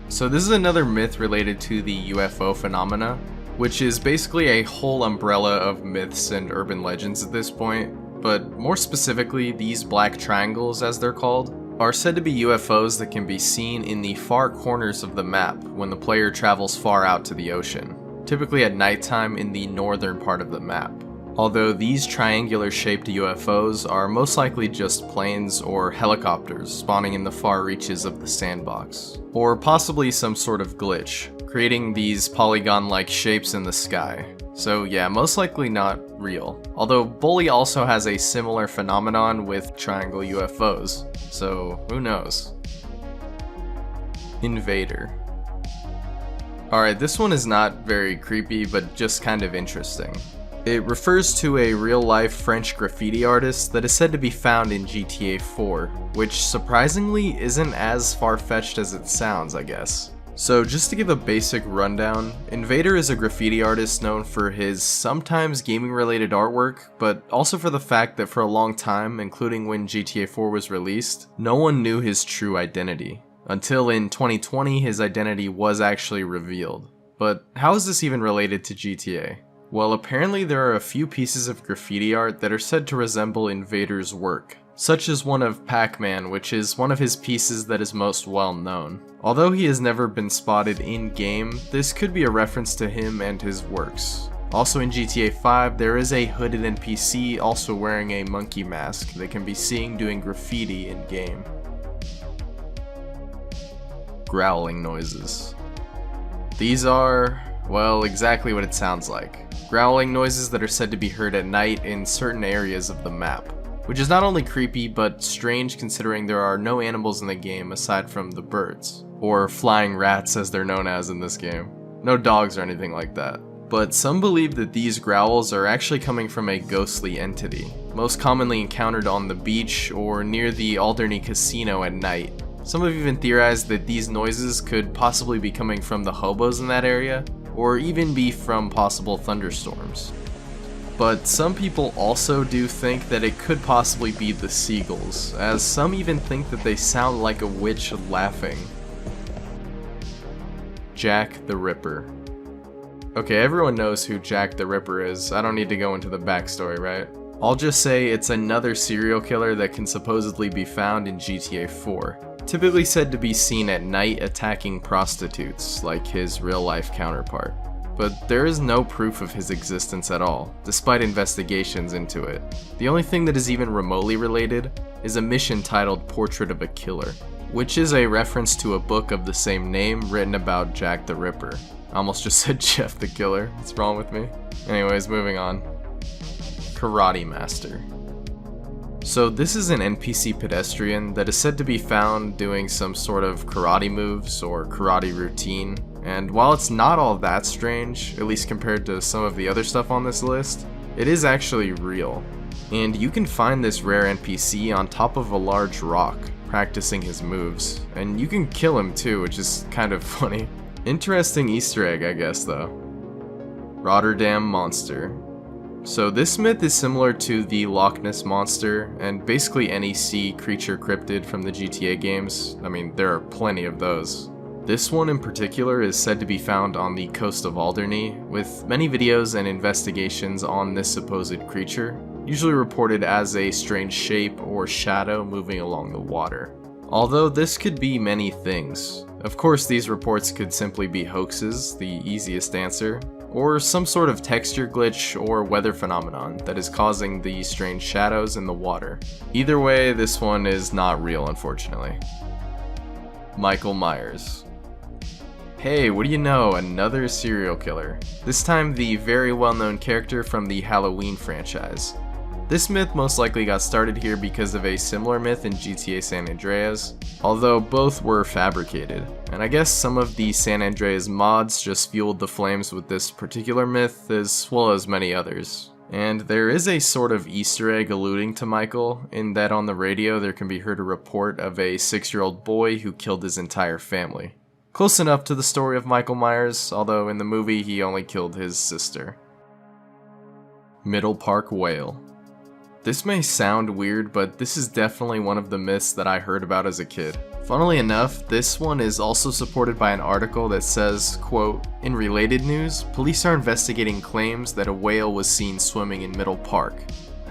So this is another myth related to the UFO phenomena, which is basically a whole umbrella of myths and urban legends at this point, but more specifically, these black triangles, as they're called, are said to be UFOs that can be seen in the far corners of the map when the player travels far out to the ocean, typically at nighttime in the northern part of the map. Although these triangular-shaped UFOs are most likely just planes or helicopters spawning in the far reaches of the sandbox, or possibly some sort of glitch, creating these polygon-like shapes in the sky. So yeah, most likely not real. Although Bully also has a similar phenomenon with triangle UFOs, so who knows. Invader. Alright, this one is not very creepy, but just kind of interesting. It refers to a real-life French graffiti artist that is said to be found in GTA 4, which surprisingly isn't as far-fetched as it sounds, I guess. So just to give a basic rundown, Invader is a graffiti artist known for his sometimes gaming-related artwork, but also for the fact that for a long time, including when GTA 4 was released, no one knew his true identity. Until in 2020, his identity was actually revealed. But how is this even related to GTA? Well, apparently there are a few pieces of graffiti art that are said to resemble Invader's work, such as one of Pac-Man, which is one of his pieces that is most well known. Although he has never been spotted in-game, this could be a reference to him and his works. Also in GTA 5, there is a hooded NPC also wearing a monkey mask that can be seen doing graffiti in-game. Growling noises. These are, well, exactly what it sounds like. Growling noises that are said to be heard at night in certain areas of the map, which is not only creepy but strange considering there are no animals in the game aside from the birds, or flying rats as they're known as in this game. No dogs or anything like that. But some believe that these growls are actually coming from a ghostly entity, most commonly encountered on the beach or near the Alderney Casino at night. Some have even theorized that these noises could possibly be coming from the hobos in that area, or even be from possible thunderstorms. But some people also do think that it could possibly be the seagulls, as some even think that they sound like a witch laughing. Jack the Ripper. Okay, everyone knows who Jack the Ripper is. I don't need to go into the backstory, right? I'll just say it's another serial killer that can supposedly be found in GTA 4. typically said to be seen at night attacking prostitutes, like his real-life counterpart. But there is no proof of his existence at all, despite investigations into it. The only thing that is even remotely related is a mission titled Portrait of a Killer, which is a reference to a book of the same name written about Jack the Ripper. I almost just said Jeff the Killer. What's wrong with me? Anyways, moving on. Karate Master. So this is an NPC pedestrian that is said to be found doing some sort of karate moves or karate routine, and while it's not all that strange, at least compared to some of the other stuff on this list, it is actually real. And you can find this rare NPC on top of a large rock, practicing his moves, and you can kill him too, which is kind of funny. Interesting Easter egg, I guess, though. Rotterdam Monster. So this myth is similar to the Loch Ness Monster, and basically any sea creature cryptid from the GTA games. I mean, there are plenty of those. This one in particular is said to be found on the coast of Alderney, with many videos and investigations on this supposed creature, usually reported as a strange shape or shadow moving along the water. Although this could be many things. Of course, these reports could simply be hoaxes, the easiest answer, or some sort of texture glitch or weather phenomenon that is causing the strange shadows in the water. Either way, this one is not real, unfortunately. Michael Myers. Hey, what do you know, another serial killer. This time the very well-known character from the Halloween franchise. This myth most likely got started here because of a similar myth in GTA San Andreas, although both were fabricated, and I guess some of the San Andreas mods just fueled the flames with this particular myth as well as many others. And there is a sort of Easter egg alluding to Michael, in that on the radio there can be heard a report of a 6-year-old boy who killed his entire family. Close enough to the story of Michael Myers, although in the movie he only killed his sister. Middle Park Whale. This may sound weird, but this is definitely one of the myths that I heard about as a kid. Funnily enough, this one is also supported by an article that says, quote, "In related news, police are investigating claims that a whale was seen swimming in Middle Park."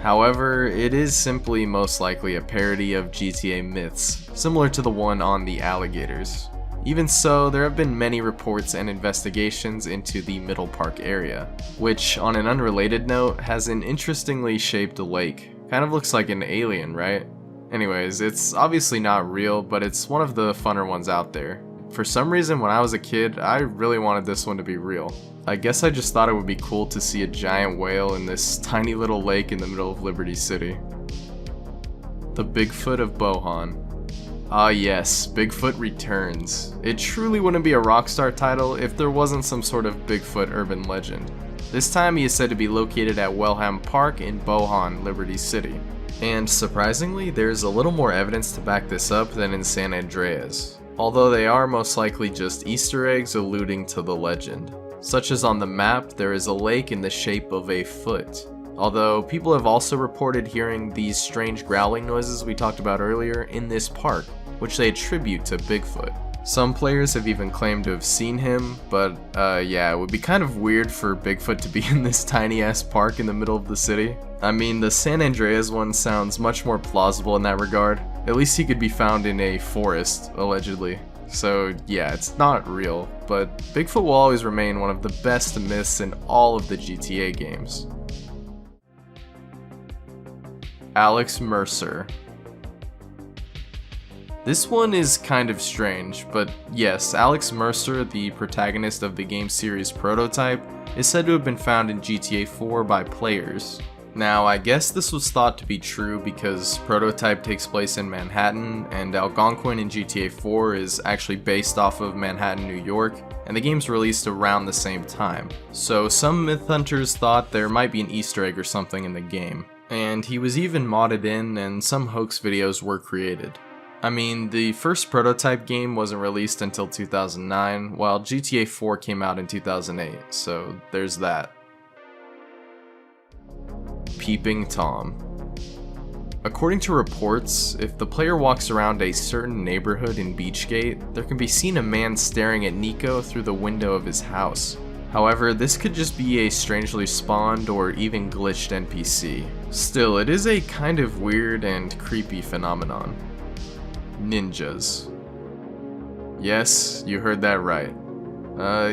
However, it is simply most likely a parody of GTA myths, similar to the one on the alligators. Even so, there have been many reports and investigations into the Middle Park area, which, on an unrelated note, has an interestingly shaped lake. Kind of looks like an alien, right? Anyways, it's obviously not real, but it's one of the funner ones out there. For some reason, when I was a kid, I really wanted this one to be real. I guess I just thought it would be cool to see a giant whale in this tiny little lake in the middle of Liberty City. The Bigfoot of Bohan. Ah yes, Bigfoot returns. It truly wouldn't be a Rockstar title if there wasn't some sort of Bigfoot urban legend. This time he is said to be located at Wellham Park in Bohan, Liberty City. And surprisingly, there's a little more evidence to back this up than in San Andreas, although they are most likely just Easter eggs alluding to the legend. Such as on the map, there is a lake in the shape of a foot. Although people have also reported hearing these strange growling noises we talked about earlier in this park, which they attribute to Bigfoot. Some players have even claimed to have seen him, but yeah, it would be kind of weird for Bigfoot to be in this tiny ass park in the middle of the city. I mean, the San Andreas one sounds much more plausible in that regard. At least he could be found in a forest, allegedly. So yeah, it's not real, but Bigfoot will always remain one of the best myths in all of the GTA games. Alex Mercer. This one is kind of strange, but yes, Alex Mercer, the protagonist of the game series Prototype, is said to have been found in GTA 4 by players. Now, I guess this was thought to be true because Prototype takes place in Manhattan, and Algonquin in GTA 4 is actually based off of Manhattan, New York, and the game's released around the same time. So some myth hunters thought there might be an Easter egg or something in the game. And he was even modded in, and some hoax videos were created. I mean, the first Prototype game wasn't released until 2009, while GTA 4 came out in 2008, so there's that. Peeping Tom. According to reports, if the player walks around a certain neighborhood in Beachgate, there can be seen a man staring at Nico through the window of his house. However, this could just be a strangely spawned or even glitched NPC. Still, it is a kind of weird and creepy phenomenon. ninjas. Yes, you heard that right.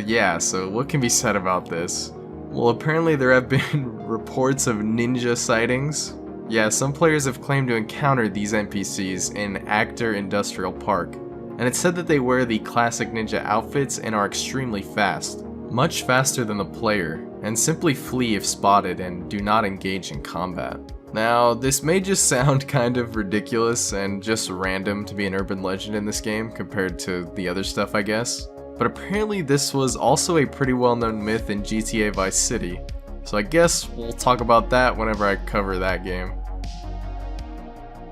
Yeah, so what can be said about this? Well, apparently there have been reports of ninja sightings. Yeah, some players have claimed to encounter these NPCs in Actor Industrial Park, and it's said that they wear the classic ninja outfits and are extremely fast, much faster than the player, and simply flee if spotted and do not engage in combat. Now, this may just sound kind of ridiculous and just random to be an urban legend in this game compared to the other stuff, I guess, but apparently this was also a pretty well-known myth in GTA Vice City, so I guess we'll talk about that whenever I cover that game.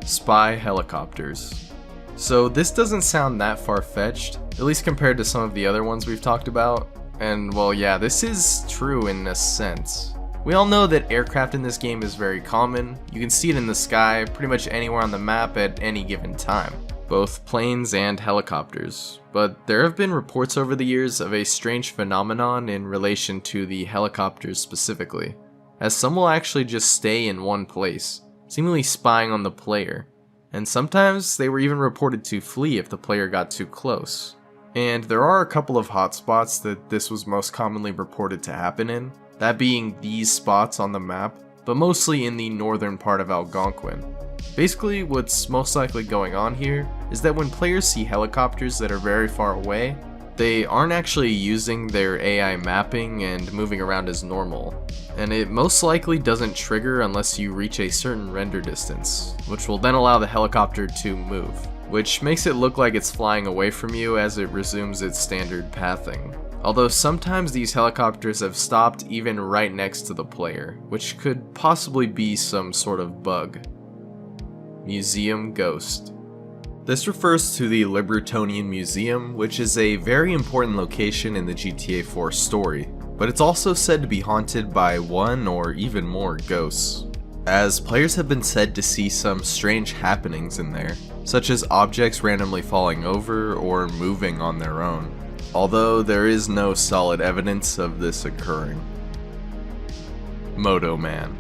Spy helicopters. So this doesn't sound that far-fetched, at least compared to some of the other ones we've talked about, and well yeah, this is true in a sense. We all know that aircraft in this game is very common. You can see it in the sky pretty much anywhere on the map at any given time, both planes and helicopters. But there have been reports over the years of a strange phenomenon in relation to the helicopters specifically, as some will actually just stay in one place, seemingly spying on the player, and sometimes they were even reported to flee if the player got too close. And there are a couple of hotspots that this was most commonly reported to happen in, that being these spots on the map, but mostly in the northern part of Algonquin. Basically, what's most likely going on here is that when players see helicopters that are very far away, they aren't actually using their AI mapping and moving around as normal, and it most likely doesn't trigger unless you reach a certain render distance, which will then allow the helicopter to move, which makes it look like it's flying away from you as it resumes its standard pathing. Although sometimes these helicopters have stopped even right next to the player, which could possibly be some sort of bug. Museum Ghost. This refers to the Libertonian Museum, which is a very important location in the GTA 4 story, but it's also said to be haunted by one or even more ghosts, as players have been said to see some strange happenings in there, such as objects randomly falling over or moving on their own, although there is no solid evidence of this occurring. Moto Man.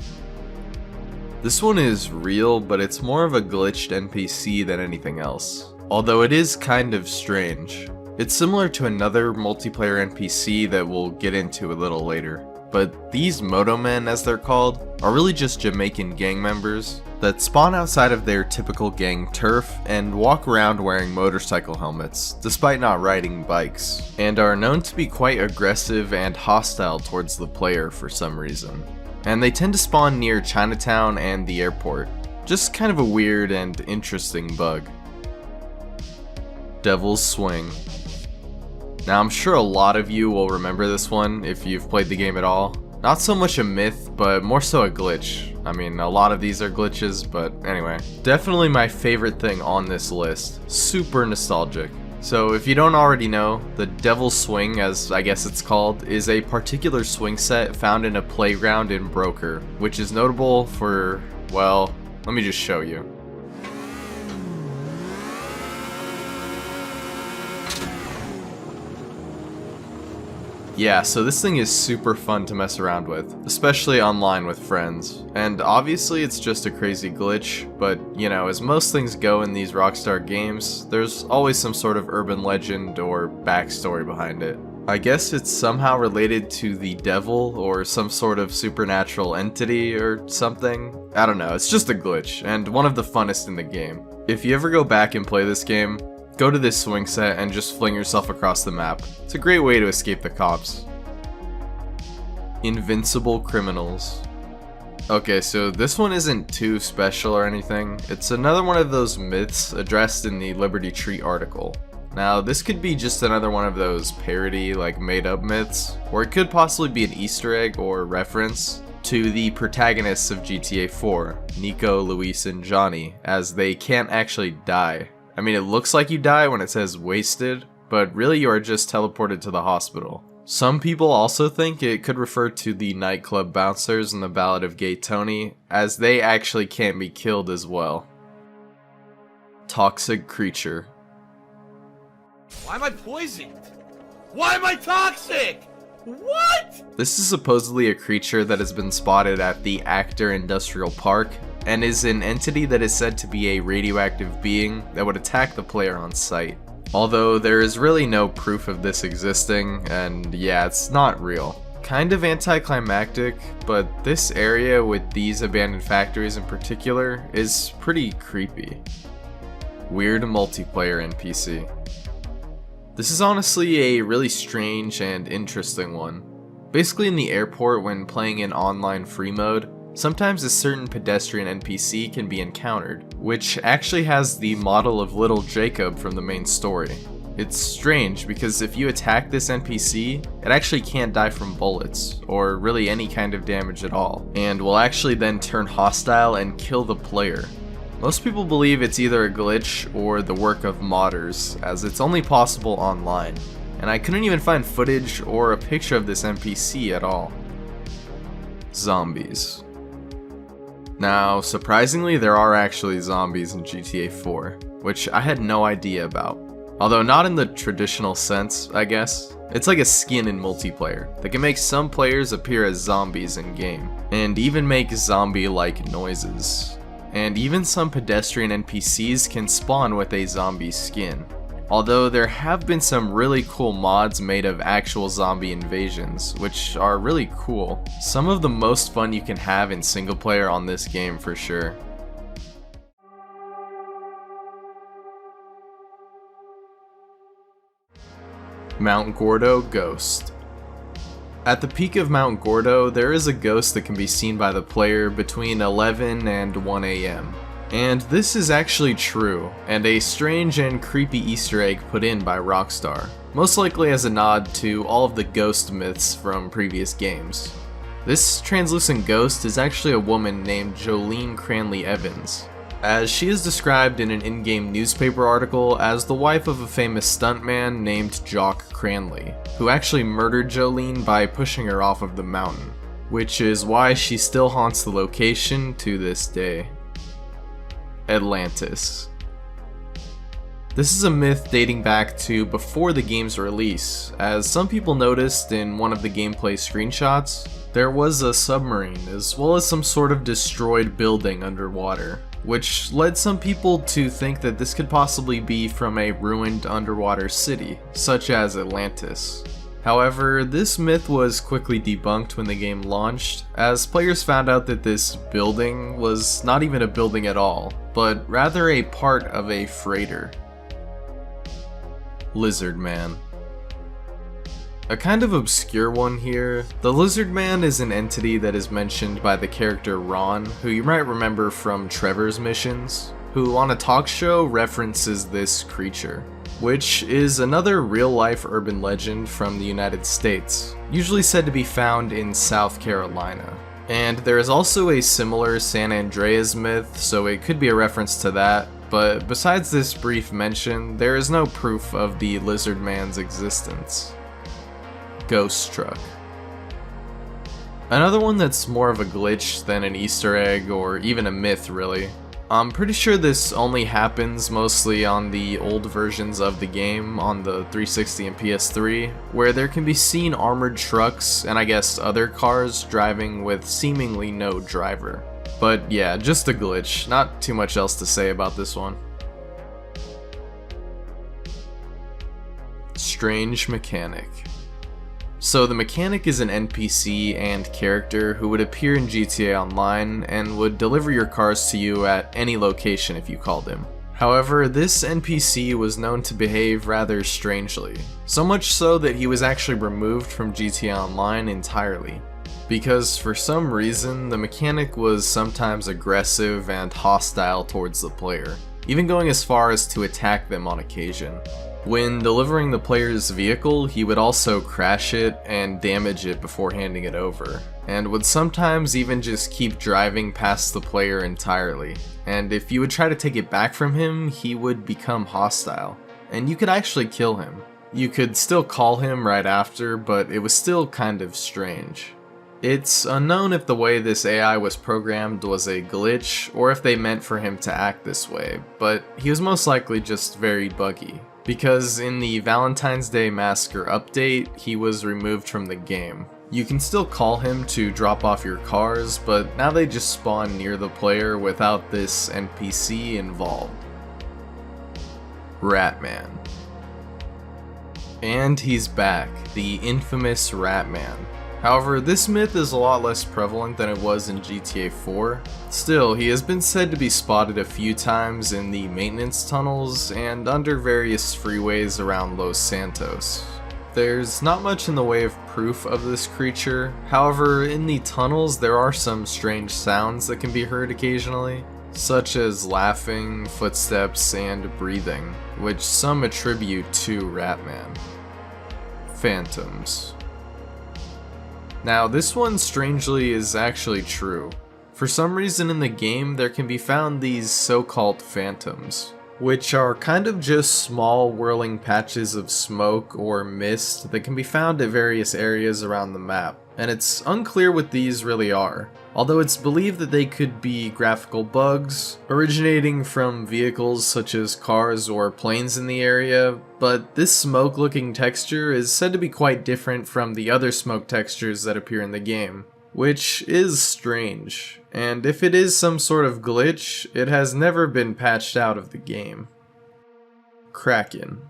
This one is real, but it's more of a glitched NPC than anything else, although it is kind of strange. It's similar to another multiplayer NPC that we'll get into a little later, but these Moto Men, as they're called, are really just Jamaican gang members that spawn outside of their typical gang turf and walk around wearing motorcycle helmets, despite not riding bikes, and are known to be quite aggressive and hostile towards the player for some reason. And they tend to spawn near Chinatown and the airport. Just kind of a weird and interesting bug. Devil's Swing. Now I'm sure a lot of you will remember this one if you've played the game at all. Not so much a myth, but more so a glitch. I mean, a lot of these are glitches, but anyway. Definitely my favorite thing on this list. Super nostalgic. So if you don't already know, the Devil's Swing, as I guess it's called, is a particular swing set found in a playground in Broker, which is notable for, well, let me just show you. Yeah, so this thing is super fun to mess around with, especially online with friends. And obviously it's just a crazy glitch, but you know, as most things go in these Rockstar games, there's always some sort of urban legend or backstory behind it. I guess it's somehow related to the devil or some sort of supernatural entity or something. I don't know, it's just a glitch, and one of the funnest in the game. If you ever go back and play this game, go to this swing set and just fling yourself across the map. It's a great way to escape the cops. Invincible Criminals. Okay, so this one isn't too special or anything. It's another one of those myths addressed in the Liberty Tree article. Now, this could be just another one of those parody, like made-up myths, or it could possibly be an Easter egg or reference to the protagonists of GTA 4, Nico, Luis, and Johnny, as they can't actually die. I mean, it looks like you die when it says wasted, but really you are just teleported to the hospital. Some people also think it could refer to the nightclub bouncers in the Ballad of Gay Tony, as they actually can't be killed as well. Toxic Creature. Why am I poisoned? Why am I toxic? What? This is supposedly a creature that has been spotted at the Actor Industrial Park, and is an entity that is said to be a radioactive being that would attack the player on sight. Although there is really no proof of this existing, and yeah, it's not real. Kind of anticlimactic, but this area with these abandoned factories in particular is pretty creepy. Weird multiplayer NPC. This is honestly a really strange and interesting one. Basically in the airport when playing in online free mode, sometimes a certain pedestrian NPC can be encountered, which actually has the model of little Jacob from the main story. It's strange because if you attack this NPC, it actually can't die from bullets, or really any kind of damage at all, and will actually then turn hostile and kill the player. Most people believe it's either a glitch or the work of modders, as it's only possible online, and I couldn't even find footage or a picture of this NPC at all. Zombies. Now, surprisingly, there are actually zombies in GTA 4, which I had no idea about. Although not in the traditional sense, I guess. It's like a skin in multiplayer that can make some players appear as zombies in-game, and even make zombie-like noises. And even some pedestrian NPCs can spawn with a zombie skin. Although there have been some really cool mods made of actual zombie invasions, which are really cool. Some of the most fun you can have in single player on this game for sure. Mount Gordo Ghost. At the peak of Mount Gordo, there is a ghost that can be seen by the player between 11 and 1 AM. And this is actually true, and a strange and creepy Easter egg put in by Rockstar, most likely as a nod to all of the ghost myths from previous games. This translucent ghost is actually a woman named Jolene Cranley Evans, as she is described in an in-game newspaper article as the wife of a famous stuntman named Jock Cranley, who actually murdered Jolene by pushing her off of the mountain, which is why she still haunts the location to this day. Atlantis. This is a myth dating back to before the game's release, as some people noticed in one of the gameplay screenshots, there was a submarine as well as some sort of destroyed building underwater, which led some people to think that this could possibly be from a ruined underwater city, such as Atlantis. However, this myth was quickly debunked when the game launched, as players found out that this building was not even a building at all, but rather a part of a freighter. Lizard Man. A kind of obscure one here, the Lizard Man is an entity that is mentioned by the character Ron, who you might remember from Trevor's missions, who on a talk show references this creature, which is another real-life urban legend from the United States, usually said to be found in South Carolina. And there is also a similar San Andreas myth, so it could be a reference to that, but besides this brief mention, there is no proof of the Lizard Man's existence. Ghost Truck. Another one that's more of a glitch than an Easter egg or even a myth really. I'm pretty sure this only happens mostly on the old versions of the game on the 360 and PS3, where there can be seen armored trucks and I guess other cars driving with seemingly no driver. But yeah, just a glitch, not too much else to say about this one. Strange Mechanic. So the mechanic is an NPC and character who would appear in GTA Online and would deliver your cars to you at any location if you called him. However, this NPC was known to behave rather strangely, so much so that he was actually removed from GTA Online entirely. Because for some reason, the mechanic was sometimes aggressive and hostile towards the player, even going as far as to attack them on occasion. When delivering the player's vehicle, he would also crash it and damage it before handing it over, and would sometimes even just keep driving past the player entirely. And if you would try to take it back from him, he would become hostile, and you could actually kill him. You could still call him right after, but it was still kind of strange. It's unknown if the way this AI was programmed was a glitch, or if they meant for him to act this way, but he was most likely just very buggy. Because in the Valentine's Day Massacre update, he was removed from the game, You can still call him to drop off your cars, but now they just spawn near the player without this NPC involved. Ratman. And he's back, the infamous Ratman. However, this myth is a lot less prevalent than it was in GTA 4. Still, he has been said to be spotted a few times in the maintenance tunnels and under various freeways around Los Santos. There's not much in the way of proof of this creature, however, in the tunnels there are some strange sounds that can be heard occasionally, such as laughing, footsteps, and breathing, which some attribute to Ratman. Phantoms. Now, this one strangely is actually true. For some reason in the game, there can be found these so-called phantoms, which are kind of just small whirling patches of smoke or mist that can be found at various areas around the map, and it's unclear what these really are, although it's believed that they could be graphical bugs originating from vehicles such as cars or planes in the area, but this smoke looking texture is said to be quite different from the other smoke textures that appear in the game, which is strange. And if it is some sort of glitch, it has never been patched out of the game. Kraken.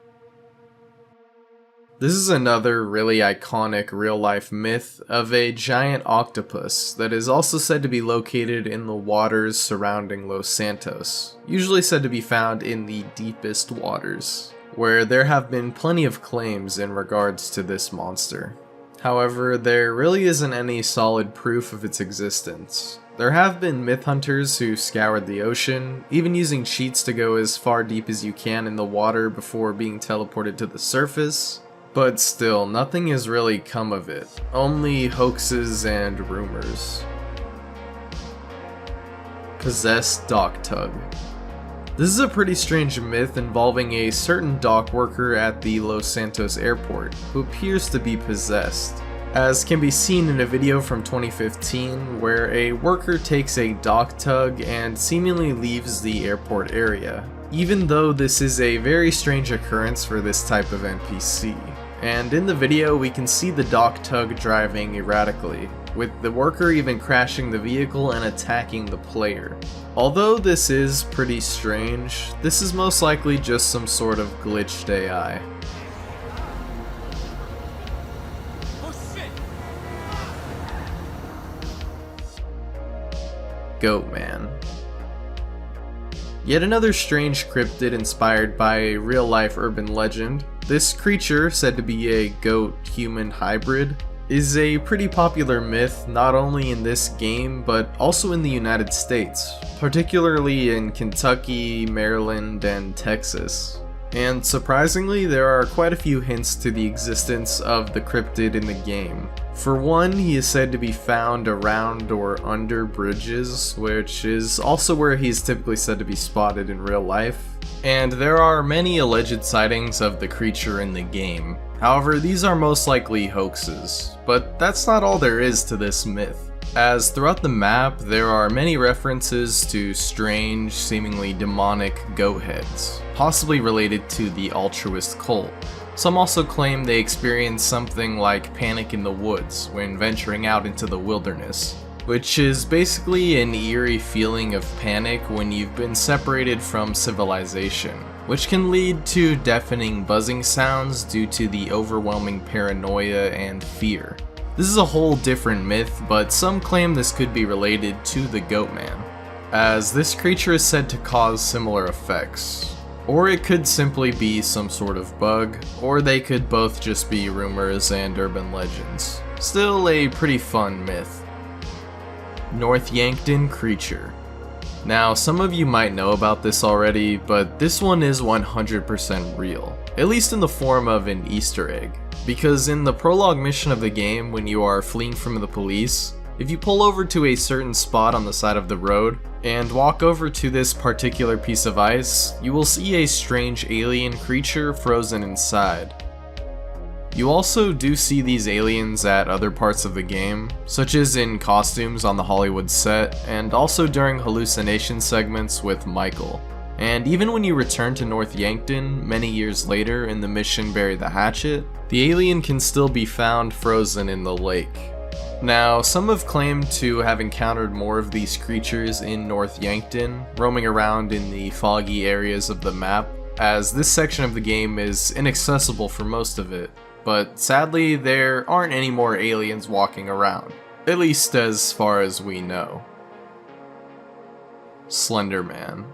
This is another really iconic real-life myth of a giant octopus that is also said to be located in the waters surrounding Los Santos, usually said to be found in the deepest waters, where there have been plenty of claims in regards to this monster. However, there really isn't any solid proof of its existence. There have been myth hunters who scoured the ocean, even using cheats to go as far deep as you can in the water before being teleported to the surface, but still, nothing has really come of it, only hoaxes and rumors. Possessed Dock Tug. This is a pretty strange myth involving a certain dock worker at the Los Santos airport who appears to be possessed, as can be seen in a video from 2015 where a worker takes a dock tug and seemingly leaves the airport area, even though this is a very strange occurrence for this type of NPC. And in the video we can see the dock tug driving erratically, with the worker even crashing the vehicle and attacking the player. Although this is pretty strange, this is most likely just some sort of glitched AI. Goatman. Yet another strange cryptid inspired by a real-life urban legend. This creature, said to be a goat-human hybrid, is a pretty popular myth not only in this game but also in the United States, particularly in Kentucky, Maryland, and Texas. And surprisingly, there are quite a few hints to the existence of the cryptid in the game. For one, he is said to be found around or under bridges, which is also where he is typically said to be spotted in real life. And there are many alleged sightings of the creature in the game. However, these are most likely hoaxes, but that's not all there is to this myth, as throughout the map there are many references to strange, seemingly demonic goat heads, possibly related to the altruist cult. Some also claim they experience something like panic in the woods when venturing out into the wilderness, which is basically an eerie feeling of panic when you've been separated from civilization, which can lead to deafening buzzing sounds due to the overwhelming paranoia and fear. This is a whole different myth, but some claim this could be related to the Goatman, as this creature is said to cause similar effects. Or it could simply be some sort of bug, or they could both just be rumors and urban legends. Still a pretty fun myth. North Yankton Creature. Now, some of you might know about this already, but this one is 100% real, at least in the form of an Easter egg. Because in the prologue mission of the game, when you are fleeing from the police, if you pull over to a certain spot on the side of the road, and walk over to this particular piece of ice, you will see a strange alien creature frozen inside. You also do see these aliens at other parts of the game, such as in costumes on the Hollywood set, and also during hallucination segments with Michael. And even when you return to North Yankton many years later in the mission Bury the Hatchet, the alien can still be found frozen in the lake. Now, some have claimed to have encountered more of these creatures in North Yankton, roaming around in the foggy areas of the map, as this section of the game is inaccessible for most of it. But sadly, there aren't any more aliens walking around, at least as far as we know. Slender Man.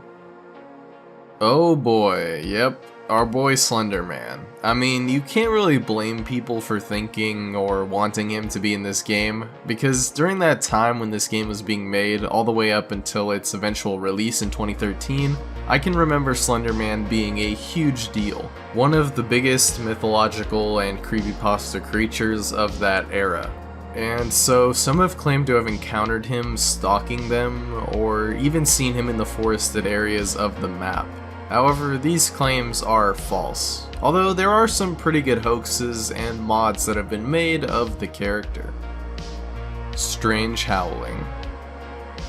Oh boy, yep, our boy Slender Man. I mean, you can't really blame people for thinking or wanting him to be in this game, because during that time when this game was being made, all the way up until its eventual release in 2013, I can remember Slender Man being a huge deal. One of the biggest mythological and creepypasta creatures of that era. And so some have claimed to have encountered him stalking them, or even seen him in the forested areas of the map. However, these claims are false, although there are some pretty good hoaxes and mods that have been made of the character. Strange Howling.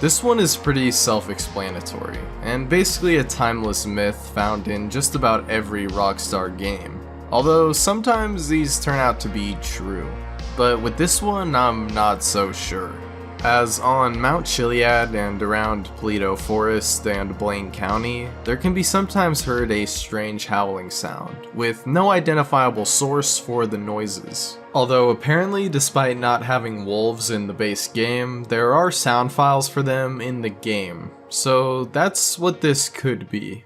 This one is pretty self-explanatory, and basically a timeless myth found in just about every Rockstar game, although sometimes these turn out to be true. But with this one, I'm not so sure, as on Mount Chiliad and around Paleto Forest and Blaine County, there can be sometimes heard a strange howling sound, with no identifiable source for the noises. Although apparently, despite not having wolves in the base game, there are sound files for them in the game, so that's what this could be.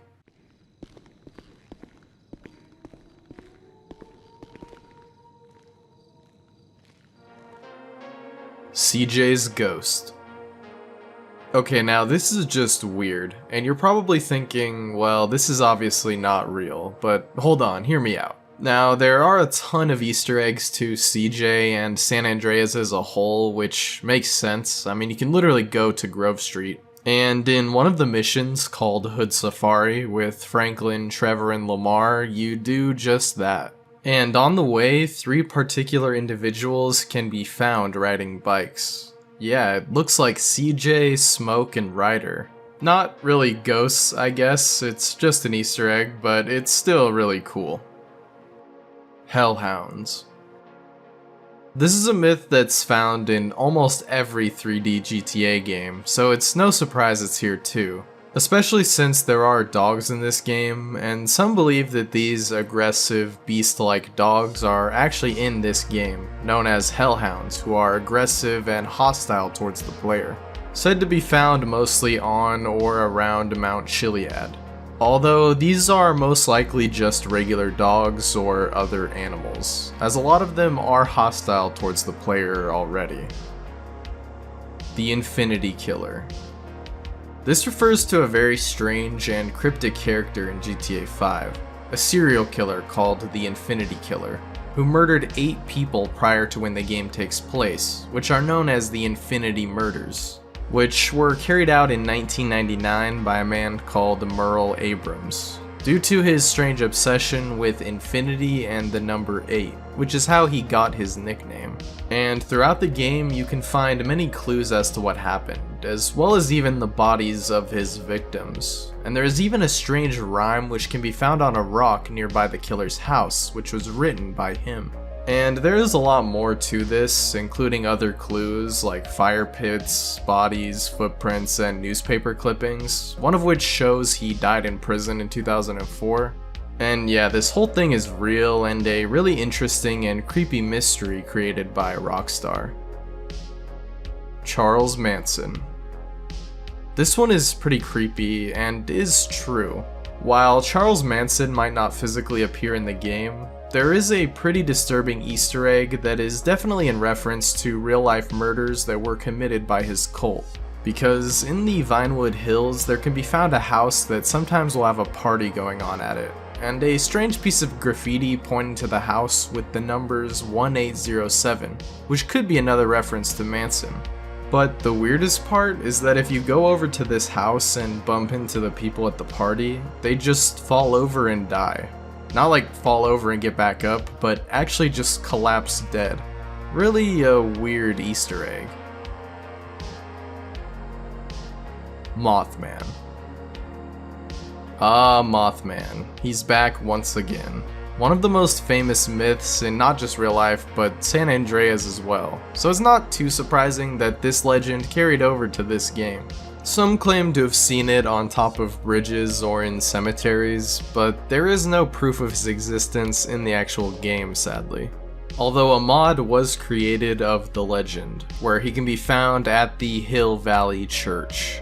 CJ's Ghost. Okay, now this is just weird, and you're probably thinking, well, this is obviously not real, but hold on, hear me out. Now, there are a ton of Easter eggs to CJ and San Andreas as a whole, which makes sense. I mean, you can literally go to Grove Street. And in one of the missions called Hood Safari with Franklin, Trevor, and Lamar, you do just that. And on the way, 3 particular individuals can be found riding bikes. Yeah, it looks like CJ, Smoke, and Ryder. Not really ghosts, I guess, it's just an Easter egg, but it's still really cool. Hellhounds. This is a myth that's found in almost every 3D GTA game, so it's no surprise it's here too. Especially since there are dogs in this game, and some believe that these aggressive, beast-like dogs are actually in this game, known as hellhounds, who are aggressive and hostile towards the player. Said to be found mostly on or around Mount Chiliad. Although these are most likely just regular dogs or other animals, as a lot of them are hostile towards the player already. The Infinity Killer. This refers to a very strange and cryptic character in GTA 5, a serial killer called the Infinity Killer, who murdered 8 people prior to when the game takes place, which are known as the Infinity Murders, which were carried out in 1999 by a man called Merle Abrams, due to his strange obsession with infinity and the number 8, which is how he got his nickname. And throughout the game, you can find many clues as to what happened, as well as even the bodies of his victims. And there is even a strange rhyme which can be found on a rock nearby the killer's house, which was written by him. And there is a lot more to this, including other clues like fire pits, bodies, footprints, and newspaper clippings, one of which shows he died in prison in 2004. And yeah, this whole thing is real and a really interesting and creepy mystery created by Rockstar. Charles Manson. This one is pretty creepy and is true. While Charles Manson might not physically appear in the game, there is a pretty disturbing Easter egg that is definitely in reference to real-life murders that were committed by his cult. Because in the Vinewood Hills, there can be found a house that sometimes will have a party going on at it, and a strange piece of graffiti pointing to the house with the numbers 1807, which could be another reference to Manson. But the weirdest part is that if you go over to this house and bump into the people at the party, they just fall over and die. Not like fall over and get back up, but actually just collapse dead. Really a weird Easter egg. Mothman. Ah, Mothman. He's back once again. One of the most famous myths in not just real life, but San Andreas as well. So it's not too surprising that this legend carried over to this game. Some claim to have seen it on top of bridges or in cemeteries, but there is no proof of his existence in the actual game, sadly. Although a mod was created of the legend, where he can be found at the Hill Valley Church.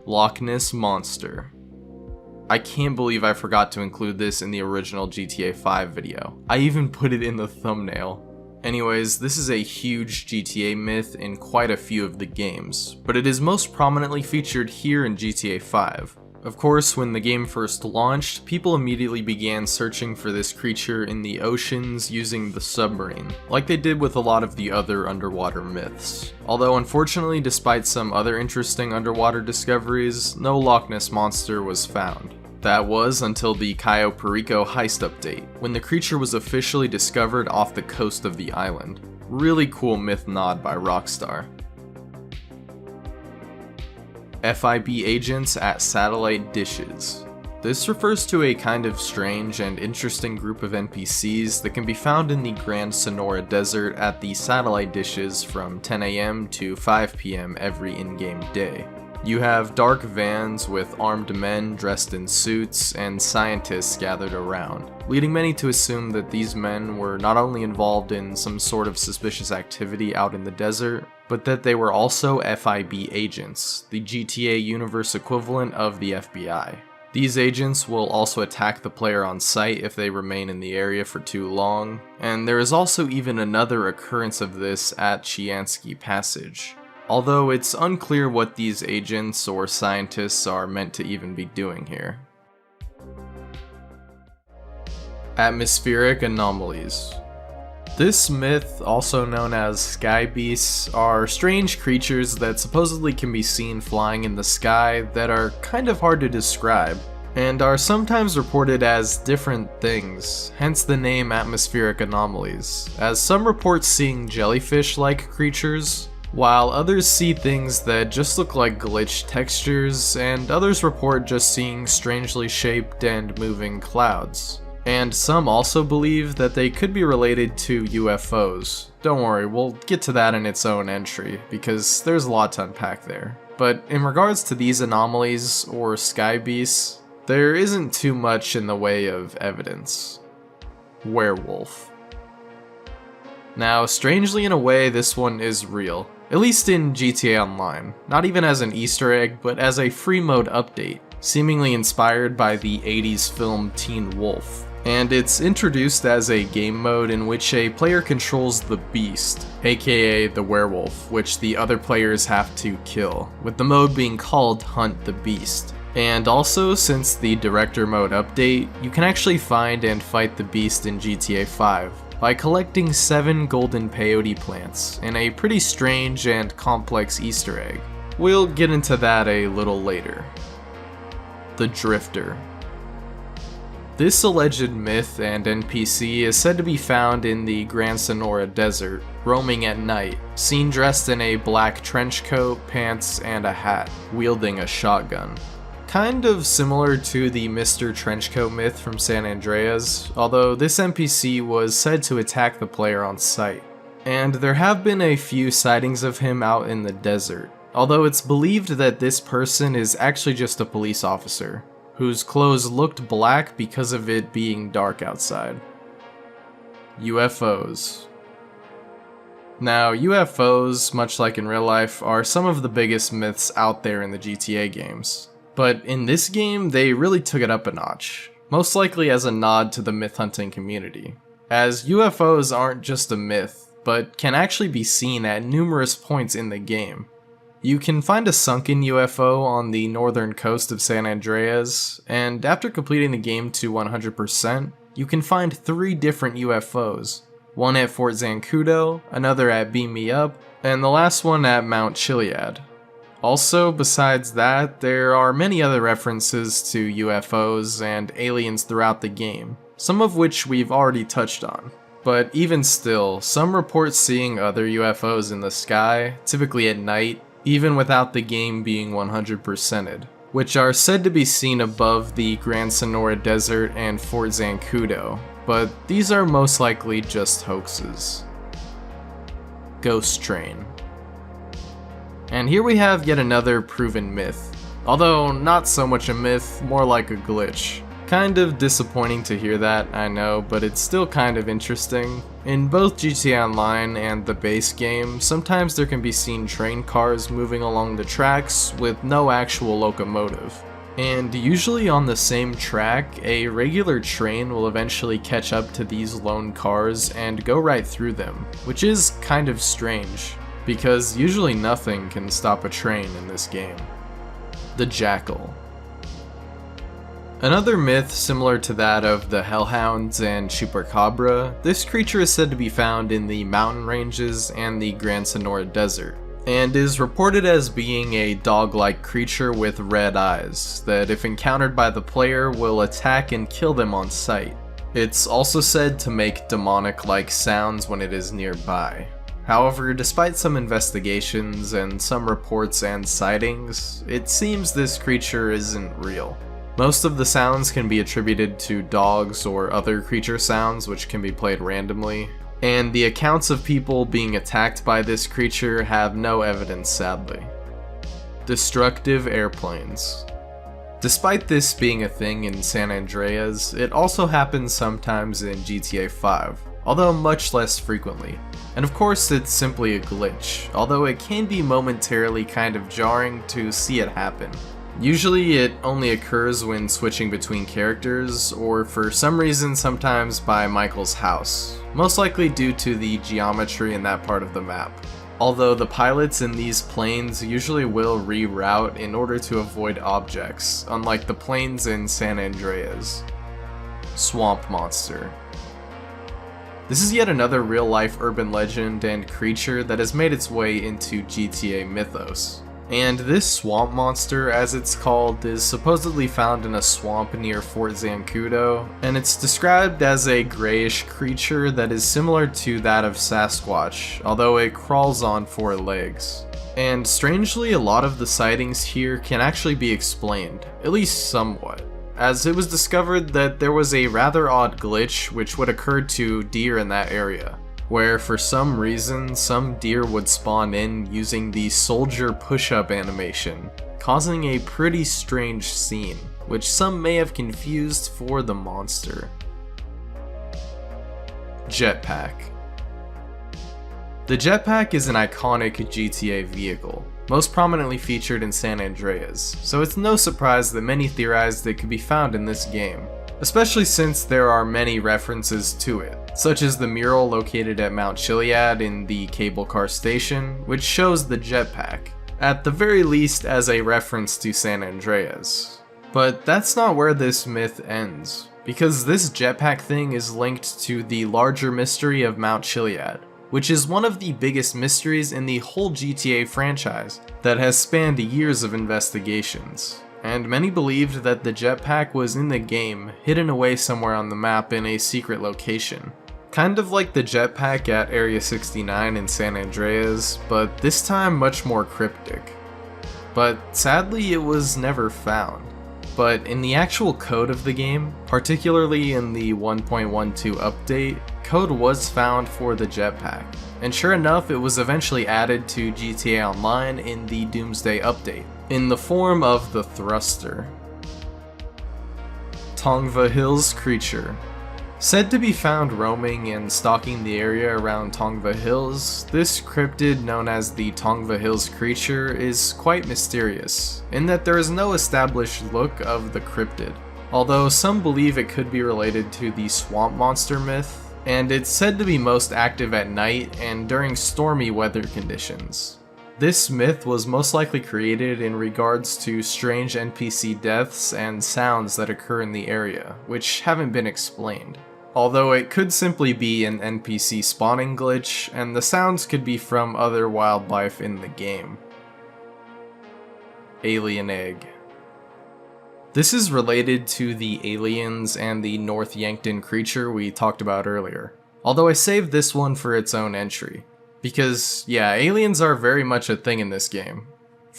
Loch Ness Monster. I can't believe I forgot to include this in the original GTA 5 video. I even put it in the thumbnail. Anyways, this is a huge GTA myth in quite a few of the games, but it is most prominently featured here in GTA 5. Of course, when the game first launched, people immediately began searching for this creature in the oceans using the submarine, like they did with a lot of the other underwater myths. Although unfortunately, despite some other interesting underwater discoveries, no Loch Ness Monster was found. That was until the Cayo Perico heist update, when the creature was officially discovered off the coast of the island. Really cool myth nod by Rockstar. FIB agents at satellite dishes. This refers to a kind of strange and interesting group of NPCs that can be found in the Grand Sonora Desert at the satellite dishes from 10 AM to 5 PM every in-game day. You have dark vans with armed men dressed in suits and scientists gathered around, leading many to assume that these men were not only involved in some sort of suspicious activity out in the desert, but that they were also FIB agents, the GTA universe equivalent of the FBI. These agents will also attack the player on sight if they remain in the area for too long, and there is also even another occurrence of this at Chiansky Passage. Although it's unclear what these agents or scientists are meant to even be doing here. Atmospheric anomalies. This myth, also known as sky beasts, are strange creatures that supposedly can be seen flying in the sky that are kind of hard to describe, and are sometimes reported as different things, hence the name atmospheric anomalies, as some report seeing jellyfish-like creatures, while others see things that just look like glitched textures, and others report just seeing strangely shaped and moving clouds. And some also believe that they could be related to UFOs. Don't worry, we'll get to that in its own entry, because there's a lot to unpack there. But in regards to these anomalies, or sky beasts, there isn't too much in the way of evidence. Werewolf. Now, strangely in a way, this one is real. At least in GTA Online. Not even as an Easter egg, but as a free mode update, seemingly inspired by the 80s film Teen Wolf. And it's introduced as a game mode in which a player controls the Beast, aka the werewolf, which the other players have to kill, with the mode being called Hunt the Beast. And also, since the Director Mode update, you can actually find and fight the Beast in GTA 5. By collecting 7 golden peyote plants in a pretty strange and complex Easter egg. We'll get into that a little later. The Drifter. This alleged myth and NPC is said to be found in the Grand Sonora Desert, roaming at night, seen dressed in a black trench coat, pants, and a hat, wielding a shotgun. Kind of similar to the Mr. Trenchcoat myth from San Andreas, although this NPC was said to attack the player on sight. And there have been a few sightings of him out in the desert, although it's believed that this person is actually just a police officer, whose clothes looked black because of it being dark outside. UFOs. Now, UFOs, much like in real life, are some of the biggest myths out there in the GTA games. But in this game, they really took it up a notch, most likely as a nod to the myth hunting community, as UFOs aren't just a myth, but can actually be seen at numerous points in the game. You can find a sunken UFO on the northern coast of San Andreas, and after completing the game to 100%, you can find 3 different UFOs, one at Fort Zancudo, another at Beam Me Up, and the last one at Mount Chiliad. Also, besides that, there are many other references to UFOs and aliens throughout the game, some of which we've already touched on. But even still, some report seeing other UFOs in the sky, typically at night, even without the game being 100%ed. which are said to be seen above the Gran Sonora Desert and Fort Zancudo, but these are most likely just hoaxes. Ghost Train. And here we have yet another proven myth, although not so much a myth, more like a glitch. Kind of disappointing to hear that, I know, but it's still kind of interesting. In both GTA Online and the base game, sometimes there can be seen train cars moving along the tracks with no actual locomotive. And usually on the same track, a regular train will eventually catch up to these lone cars and go right through them, which is kind of strange, because usually nothing can stop a train in this game. The Jackal. Another myth similar to that of the Hellhounds and Chupacabra, this creature is said to be found in the mountain ranges and the Gran Sonora Desert, and is reported as being a dog-like creature with red eyes that, if encountered by the player, will attack and kill them on sight. It's also said to make demonic-like sounds when it is nearby. However, despite some investigations and some reports and sightings, it seems this creature isn't real. Most of the sounds can be attributed to dogs or other creature sounds which can be played randomly, and the accounts of people being attacked by this creature have no evidence, sadly. Destructive airplanes. Despite this being a thing in San Andreas, it also happens sometimes in GTA 5, although much less frequently. And of course it's simply a glitch, although it can be momentarily kind of jarring to see it happen. Usually it only occurs when switching between characters, or for some reason sometimes by Michael's house, most likely due to the geometry in that part of the map. Although the pilots in these planes usually will reroute in order to avoid objects, unlike the planes in San Andreas. Swamp Monster. This is yet another real-life urban legend and creature that has made its way into GTA mythos. And this swamp monster, as it's called, is supposedly found in a swamp near Fort Zancudo, and it's described as a grayish creature that is similar to that of Sasquatch, although it crawls on 4 legs. And strangely, a lot of the sightings here can actually be explained, at least somewhat, as it was discovered that there was a rather odd glitch which would occur to deer in that area, where for some reason some deer would spawn in using the soldier push-up animation, causing a pretty strange scene, which some may have confused for the monster. Jetpack. The jetpack is an iconic GTA vehicle, most prominently featured in San Andreas, so it's no surprise that many theorized it could be found in this game, especially since there are many references to it, such as the mural located at Mount Chiliad in the cable car station, which shows the jetpack, at the very least as a reference to San Andreas. But that's not where this myth ends, because this jetpack thing is linked to the larger mystery of Mount Chiliad, which is one of the biggest mysteries in the whole GTA franchise that has spanned years of investigations. And many believed that the jetpack was in the game, hidden away somewhere on the map in a secret location. Kind of like the jetpack at Area 69 in San Andreas, but this time much more cryptic. But sadly it was never found. But in the actual code of the game, particularly in the 1.12 update, code was found for the jetpack. And sure enough, it was eventually added to GTA Online in the Doomsday update, in the form of the Thruster. Tongva Hills Creature. Said to be found roaming and stalking the area around Tongva Hills, this cryptid known as the Tongva Hills Creature is quite mysterious, in that there is no established look of the cryptid, although some believe it could be related to the swamp monster myth, and it's said to be most active at night and during stormy weather conditions. This myth was most likely created in regards to strange NPC deaths and sounds that occur in the area, which haven't been explained. Although it could simply be an NPC spawning glitch, and the sounds could be from other wildlife in the game. Alien Egg. This is related to the aliens and the North Yankton creature we talked about earlier, although I saved this one for its own entry. Because, yeah, aliens are very much a thing in this game.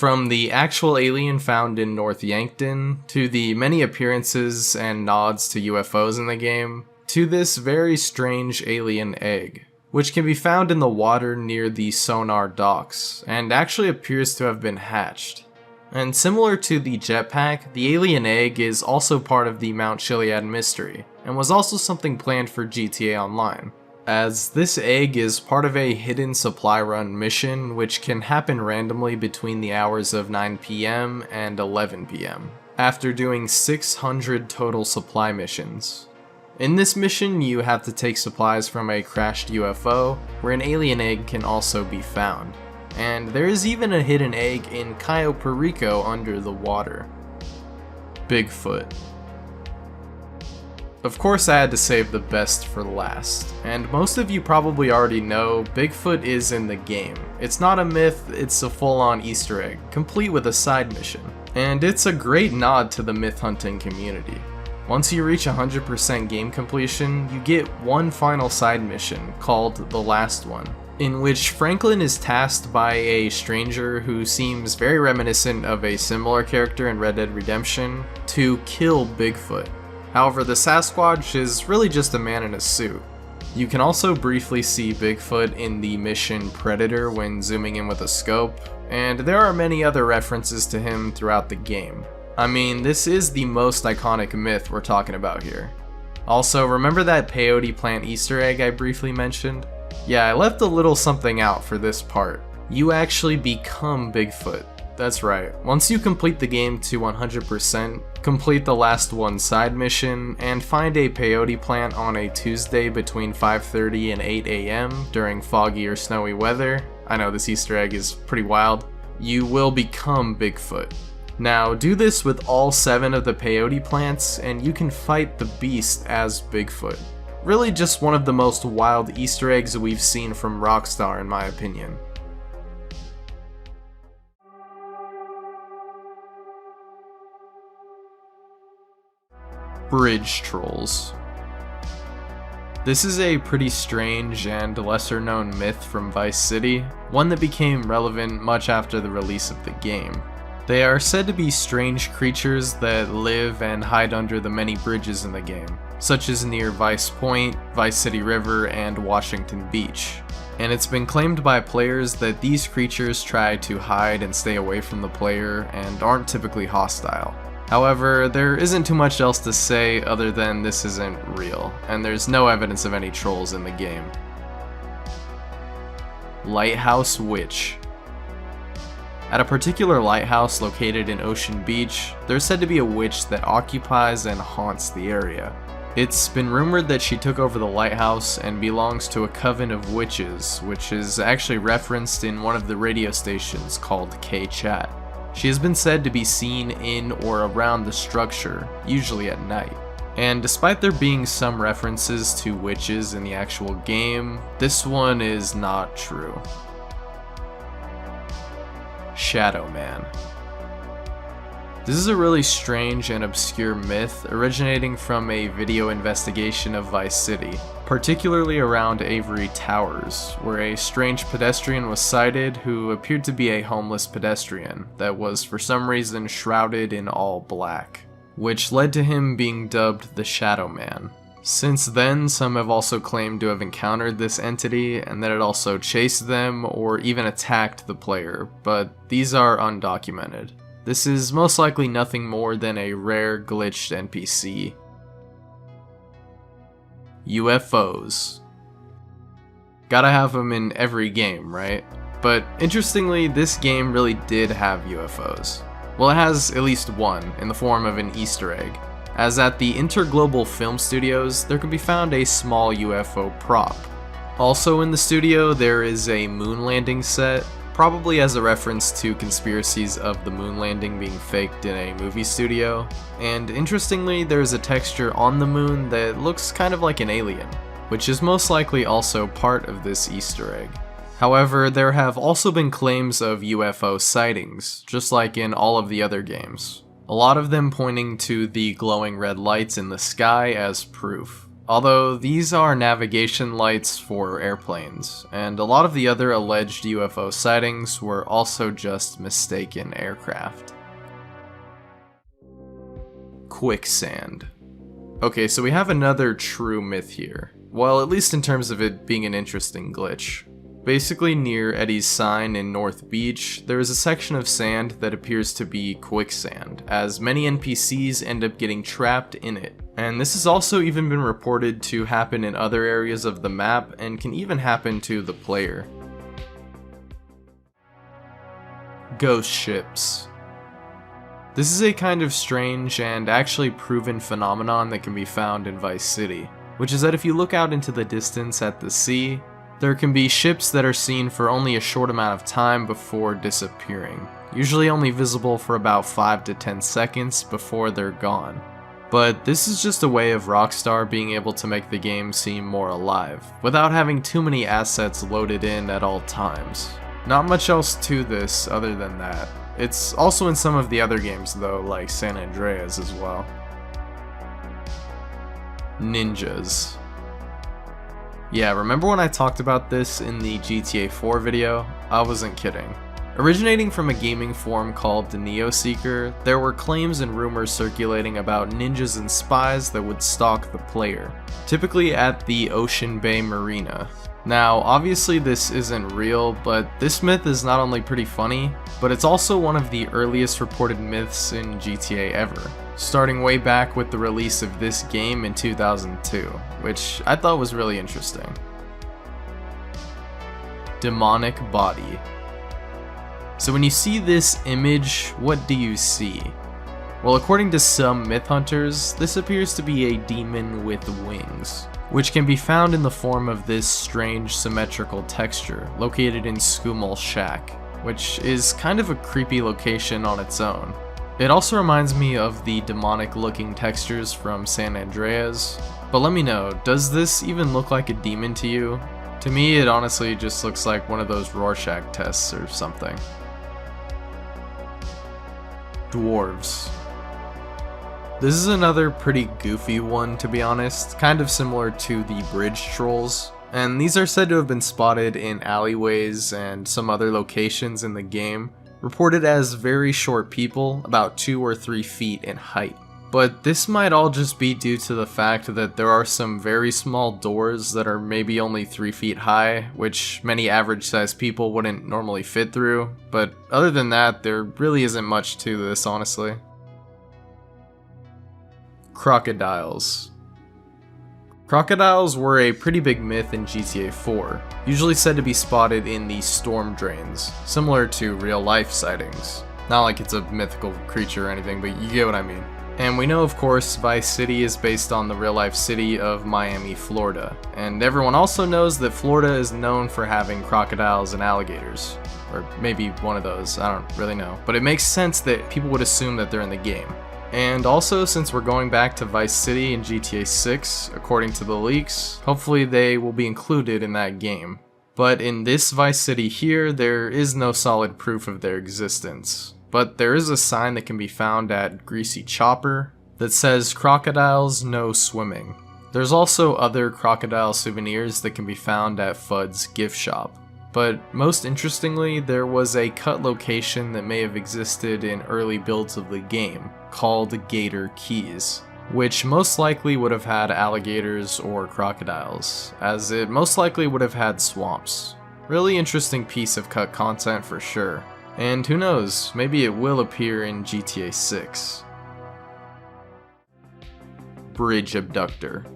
From the actual alien found in North Yankton, to the many appearances and nods to UFOs in the game, to this very strange alien egg, which can be found in the water near the sonar docks, and actually appears to have been hatched. And similar to the jetpack, the alien egg is also part of the Mount Chiliad mystery, and was also something planned for GTA Online, as this egg is part of a hidden supply run mission which can happen randomly between the hours of 9 PM and 11 PM, after doing 600 total supply missions. In this mission, you have to take supplies from a crashed UFO, where an alien egg can also be found. And there is even a hidden egg in Cayo Perico under the water. Bigfoot. Of course I had to save the best for last, and most of you probably already know Bigfoot is in the game. It's not a myth, it's a full-on Easter egg, complete with a side mission. And it's a great nod to the myth hunting community. Once you reach 100% game completion, you get one final side mission called The Last One, in which Franklin is tasked by a stranger who seems very reminiscent of a similar character in Red Dead Redemption to kill Bigfoot. However, the Sasquatch is really just a man in a suit. You can also briefly see Bigfoot in the mission Predator when zooming in with a scope, and there are many other references to him throughout the game. I mean, this is the most iconic myth we're talking about here. Also, remember that peyote plant Easter egg I briefly mentioned? Yeah, I left a little something out for this part. You actually become Bigfoot. That's right. Once you complete the game to 100%, complete the Last One side mission, and find a peyote plant on a Tuesday between 5:30 and 8 AM during foggy or snowy weather, I know this Easter egg is pretty wild, you will become Bigfoot. Now, do this with all 7 of the peyote plants, and you can fight the beast as Bigfoot. Really just one of the most wild Easter eggs we've seen from Rockstar in my opinion. Bridge trolls. This is a pretty strange and lesser known myth from Vice City, one that became relevant much after the release of the game. They are said to be strange creatures that live and hide under the many bridges in the game, such as near Vice Point, Vice City River, and Washington Beach. And it's been claimed by players that these creatures try to hide and stay away from the player and aren't typically hostile. However, there isn't too much else to say other than this isn't real, and there's no evidence of any trolls in the game. Lighthouse Witch. At a particular lighthouse located in Ocean Beach, there's said to be a witch that occupies and haunts the area. It's been rumored that she took over the lighthouse and belongs to a coven of witches, which is actually referenced in one of the radio stations called K-Chat. She has been said to be seen in or around the structure, usually at night. And despite there being some references to witches in the actual game, this one is not true. Shadow Man. This is a really strange and obscure myth originating from a video investigation of Vice City, particularly around Avery Towers, where a strange pedestrian was sighted who appeared to be a homeless pedestrian that was for some reason shrouded in all black, which led to him being dubbed the Shadow Man. Since then, some have also claimed to have encountered this entity and that it also chased them or even attacked the player, but these are undocumented. This is most likely nothing more than a rare glitched NPC. UFOs. Gotta have them in every game, right? But interestingly, this game really did have UFOs. Well, it has at least one, in the form of an Easter egg, as at the Interglobal Film Studios, there can be found a small UFO prop. Also in the studio, there is a moon landing set, probably as a reference to conspiracies of the moon landing being faked in a movie studio. And interestingly, there's a texture on the moon that looks kind of like an alien, which is most likely also part of this Easter egg. However, there have also been claims of UFO sightings, just like in all of the other games. A lot of them pointing to the glowing red lights in the sky as proof. although these are navigation lights for airplanes, and a lot of the other alleged UFO sightings were also just mistaken aircraft. Quicksand. Okay, so we have another true myth here. Well, at least in terms of it being an interesting glitch. Basically, near Eddie's sign in North Beach, there is a section of sand that appears to be quicksand, as many NPCs end up getting trapped in it. And this has also even been reported to happen in other areas of the map, and can even happen to the player. Ghost ships. This is a kind of strange and actually proven phenomenon that can be found in Vice City, which is that if you look out into the distance at the sea, there can be ships that are seen for only a short amount of time before disappearing, usually only visible for about 5 to 10 seconds before they're gone. But this is just a way of Rockstar being able to make the game seem more alive, without having too many assets loaded in at all times. Not much else to this other than that. It's also in some of the other games though, like San Andreas as well. Ninjas. Yeah, remember when I talked about this in the GTA 4 video? I wasn't kidding. Originating from a gaming forum called the Neoseeker, there were claims and rumors circulating about ninjas and spies that would stalk the player, typically at the Ocean Bay Marina. Now, obviously this isn't real, but this myth is not only pretty funny, but it's also one of the earliest reported myths in GTA ever, starting way back with the release of this game in 2002, which I thought was really interesting. Demonic body. So when you see this image, what do you see? Well, according to some myth hunters, this appears to be a demon with wings, which can be found in the form of this strange symmetrical texture located in Skumal Shack, which is kind of a creepy location on its own. It also reminds me of the demonic looking textures from San Andreas, but let me know, does this even look like a demon to you? To me, it honestly just looks like one of those Rorschach tests or something. Dwarves. This is another pretty goofy one, to be honest, kind of similar to the bridge trolls, and these are said to have been spotted in alleyways and some other locations in the game, reported as very short people, about 2 or 3 feet in height. But this might all just be due to the fact that there are some very small doors that are maybe only 3 feet high, which many average sized people wouldn't normally fit through, but other than that, there really isn't much to this, honestly. Crocodiles. Crocodiles were a pretty big myth in GTA 4, usually said to be spotted in the storm drains, similar to real life sightings. Not like it's a mythical creature or anything, but you get what I mean. And we know, of course, Vice City is based on the real life city of Miami, Florida, and everyone also knows that Florida is known for having crocodiles and alligators. Or maybe one of those, I don't really know. But it makes sense that people would assume that they're in the game. And also, since we're going back to Vice City in GTA 6, according to the leaks, hopefully they will be included in that game. But in this Vice City here, there is no solid proof of their existence. But there is a sign that can be found at Greasy Chopper that says crocodiles no swimming. There's also other crocodile souvenirs that can be found at Fudd's gift shop. But most interestingly, there was a cut location that may have existed in early builds of the game, called Gator Keys, which most likely would have had alligators or crocodiles, as it most likely would have had swamps. Really interesting piece of cut content for sure. And who knows, maybe it will appear in GTA 6. Bridge Abductor.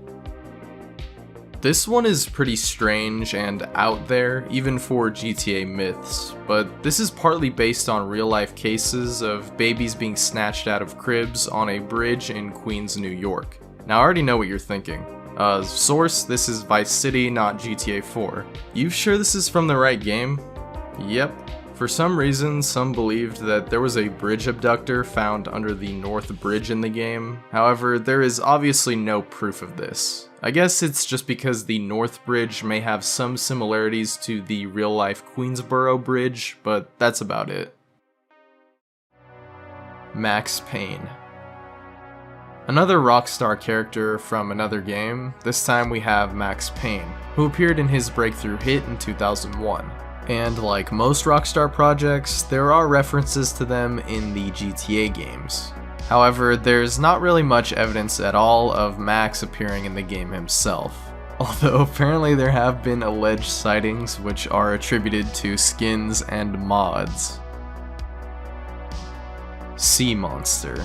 This one is pretty strange and out there, even for GTA myths, but this is partly based on real-life cases of babies being snatched out of cribs on a bridge in Queens, New York. Now I already know what you're thinking. Source, this is Vice City, not GTA 4. You sure this is from the right game? Yep. For some reason, some believed that there was a bridge abductor found under the North Bridge in the game. However, there is obviously no proof of this. I guess it's just because the North Bridge may have some similarities to the real-life Queensboro Bridge, but that's about it. Max Payne. Another Rockstar character from another game, this time we have Max Payne, who appeared in his breakthrough hit in 2001. And like most Rockstar projects, there are references to them in the GTA games. However, there's not really much evidence at all of Max appearing in the game himself. Although apparently there have been alleged sightings which are attributed to skins and mods. Sea Monster.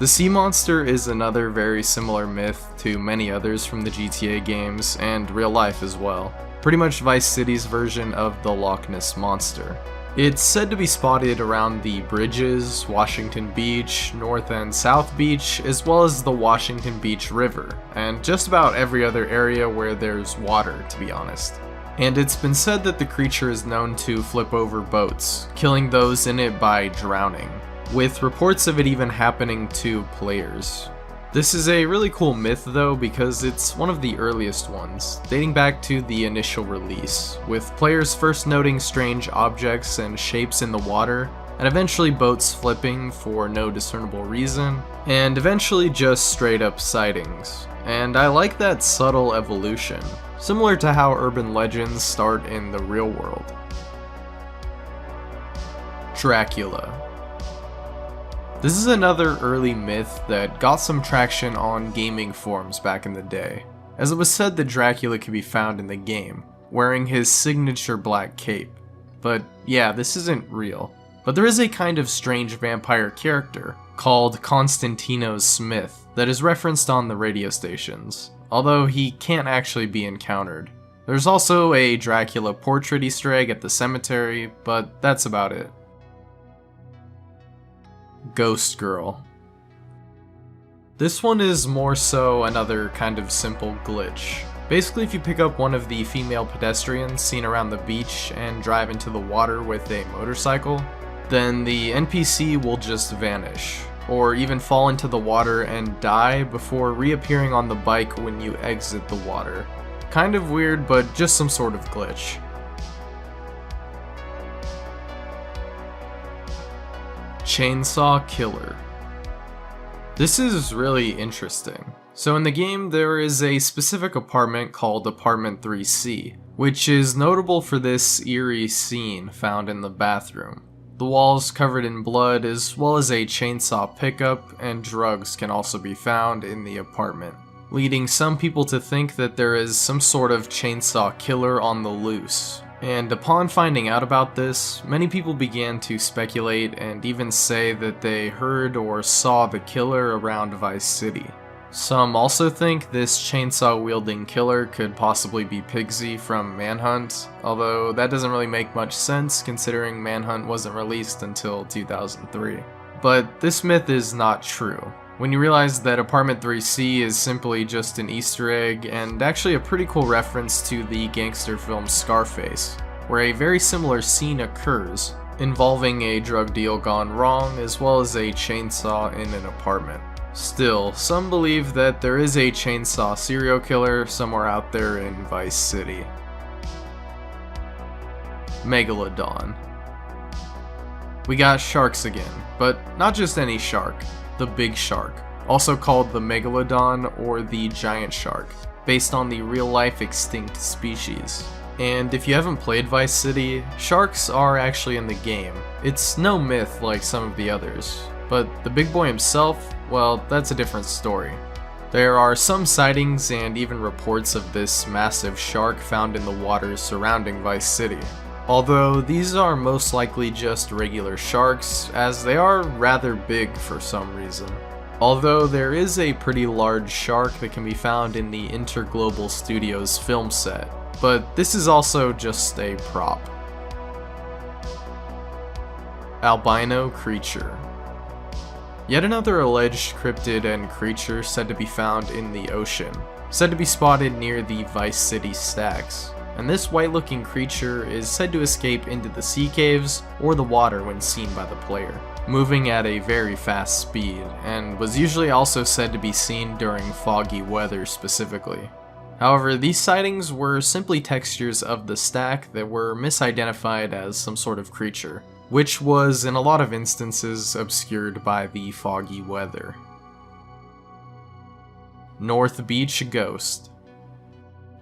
The Sea Monster is another very similar myth to many others from the GTA games, and real life as well. Pretty much Vice City's version of the Loch Ness Monster. It's said to be spotted around the bridges, Washington Beach, North and South Beach, as well as the Washington Beach River, and just about every other area where there's water, to be honest. And it's been said that the creature is known to flip over boats, killing those in it by drowning, with reports of it even happening to players. This is a really cool myth though, because it's one of the earliest ones, dating back to the initial release, with players first noting strange objects and shapes in the water, and eventually boats flipping for no discernible reason, and eventually just straight up sightings. And I like that subtle evolution, similar to how urban legends start in the real world. Dracula. This is another early myth that got some traction on gaming forums back in the day, as it was said that Dracula could be found in the game, wearing his signature black cape. But yeah, this isn't real. But there is a kind of strange vampire character called Constantino Smith that is referenced on the radio stations, although he can't actually be encountered. There's also a Dracula portrait Easter egg at the cemetery, but that's about it. Ghost Girl. This one is more so another kind of simple glitch. Basically, if you pick up one of the female pedestrians seen around the beach and drive into the water with a motorcycle, then the NPC will just vanish, or even fall into the water and die before reappearing on the bike when you exit the water. Kind of weird, but just some sort of glitch. Chainsaw Killer. This is really interesting. So in the game there is a specific apartment called Apartment 3C, which is notable for this eerie scene found in the bathroom. The walls covered in blood, as well as a chainsaw pickup, and drugs can also be found in the apartment, leading some people to think that there is some sort of chainsaw killer on the loose. And upon finding out about this, many people began to speculate and even say that they heard or saw the killer around Vice City. Some also think this chainsaw-wielding killer could possibly be Pigsy from Manhunt, although that doesn't really make much sense considering Manhunt wasn't released until 2003. But this myth is not true, when you realize that Apartment 3C is simply just an Easter egg and actually a pretty cool reference to the gangster film Scarface, where a very similar scene occurs, involving a drug deal gone wrong as well as a chainsaw in an apartment. Still, some believe that there is a chainsaw serial killer somewhere out there in Vice City. Megalodon. We got sharks again, but not just any shark. The big shark, also called the Megalodon or the giant shark, based on the real-life extinct species. And if you haven't played Vice City, sharks are actually in the game. It's no myth like some of the others, but the big boy himself, well, that's a different story. There are some sightings and even reports of this massive shark found in the waters surrounding Vice City. Although these are most likely just regular sharks, as they are rather big for some reason. Although there is a pretty large shark that can be found in the Interglobal Studios film set, but this is also just a prop. Albino Creature. Yet another alleged cryptid and creature said to be found in the ocean, said to be spotted near the Vice City stacks. And this white-looking creature is said to escape into the sea caves or the water when seen by the player, moving at a very fast speed, and was usually also said to be seen during foggy weather specifically. However, these sightings were simply textures of the stack that were misidentified as some sort of creature, which was in a lot of instances obscured by the foggy weather. North Beach Ghost.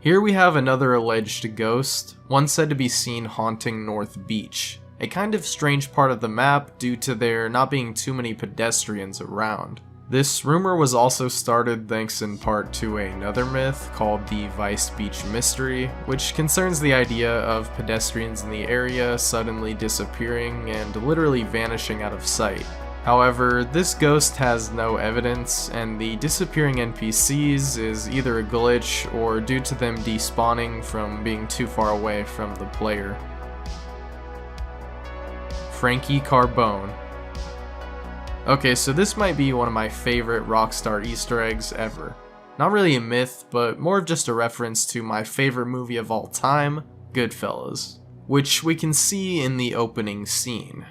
Here we have another alleged ghost, one said to be seen haunting North Beach, a kind of strange part of the map due to there not being too many pedestrians around. This rumor was also started thanks in part to another myth called the Vice Beach Mystery, which concerns the idea of pedestrians in the area suddenly disappearing and literally vanishing out of sight. However, this ghost has no evidence, and the disappearing NPCs is either a glitch or due to them despawning from being too far away from the player. Frankie Carbone. Okay, so this might be one of my favorite Rockstar Easter eggs ever. Not really a myth, but more of just a reference to my favorite movie of all time, Goodfellas, which we can see in the opening scene.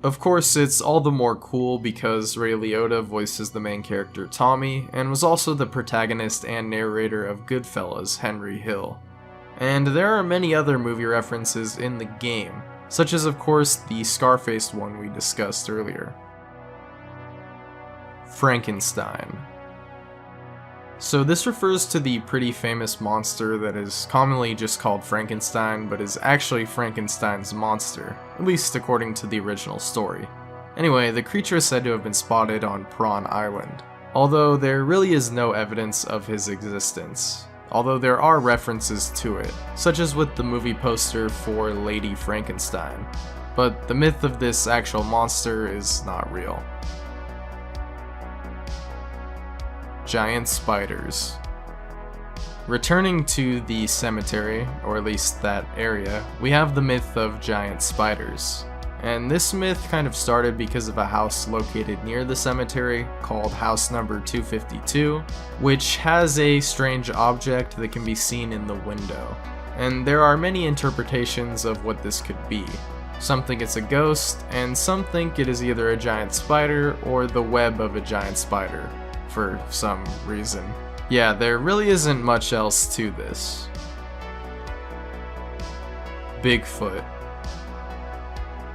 Of course, it's all the more cool because Ray Liotta voices the main character Tommy, and was also the protagonist and narrator of Goodfellas, Henry Hill. And there are many other movie references in the game, such as of course the Scarface one we discussed earlier. Frankenstein. So this refers to the pretty famous monster that is commonly just called Frankenstein, but is actually Frankenstein's monster, at least according to the original story. Anyway, the creature is said to have been spotted on Prawn Island, although there really is no evidence of his existence, although there are references to it, such as with the movie poster for Lady Frankenstein, but the myth of this actual monster is not real. Giant spiders. Returning to the cemetery, or at least that area, we have the myth of giant spiders. And this myth kind of started because of a house located near the cemetery called house number 252, which has a strange object that can be seen in the window. And there are many interpretations of what this could be. Some think it's a ghost, and some think it is either a giant spider or the web of a giant spider, for some reason. Yeah, there really isn't much else to this. Bigfoot.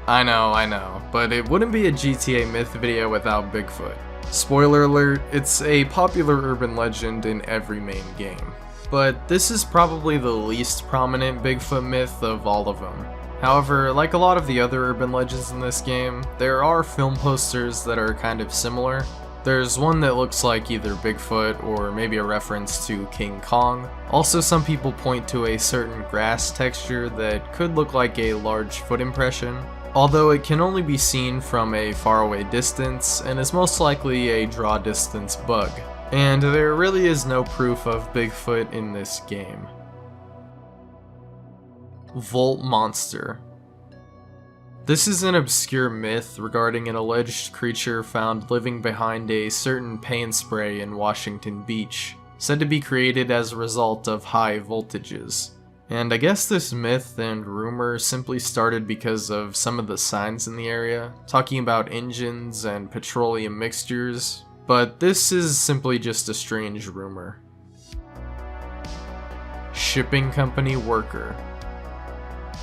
I know, but it wouldn't be a GTA myth video without Bigfoot. Spoiler alert, it's a popular urban legend in every main game. But this is probably the least prominent Bigfoot myth of all of them. However, like a lot of the other urban legends in this game, there are film posters that are kind of similar. There's one that looks like either Bigfoot or maybe a reference to King Kong. Also, some people point to a certain grass texture that could look like a large foot impression, although it can only be seen from a faraway distance and is most likely a draw distance bug. And there really is no proof of Bigfoot in this game. Volt Monster. This is an obscure myth regarding an alleged creature found living behind a certain paint spray in Washington Beach, said to be created as a result of high voltages. And I guess this myth and rumor simply started because of some of the signs in the area, talking about engines and petroleum mixtures, but this is simply just a strange rumor. Shipping company worker.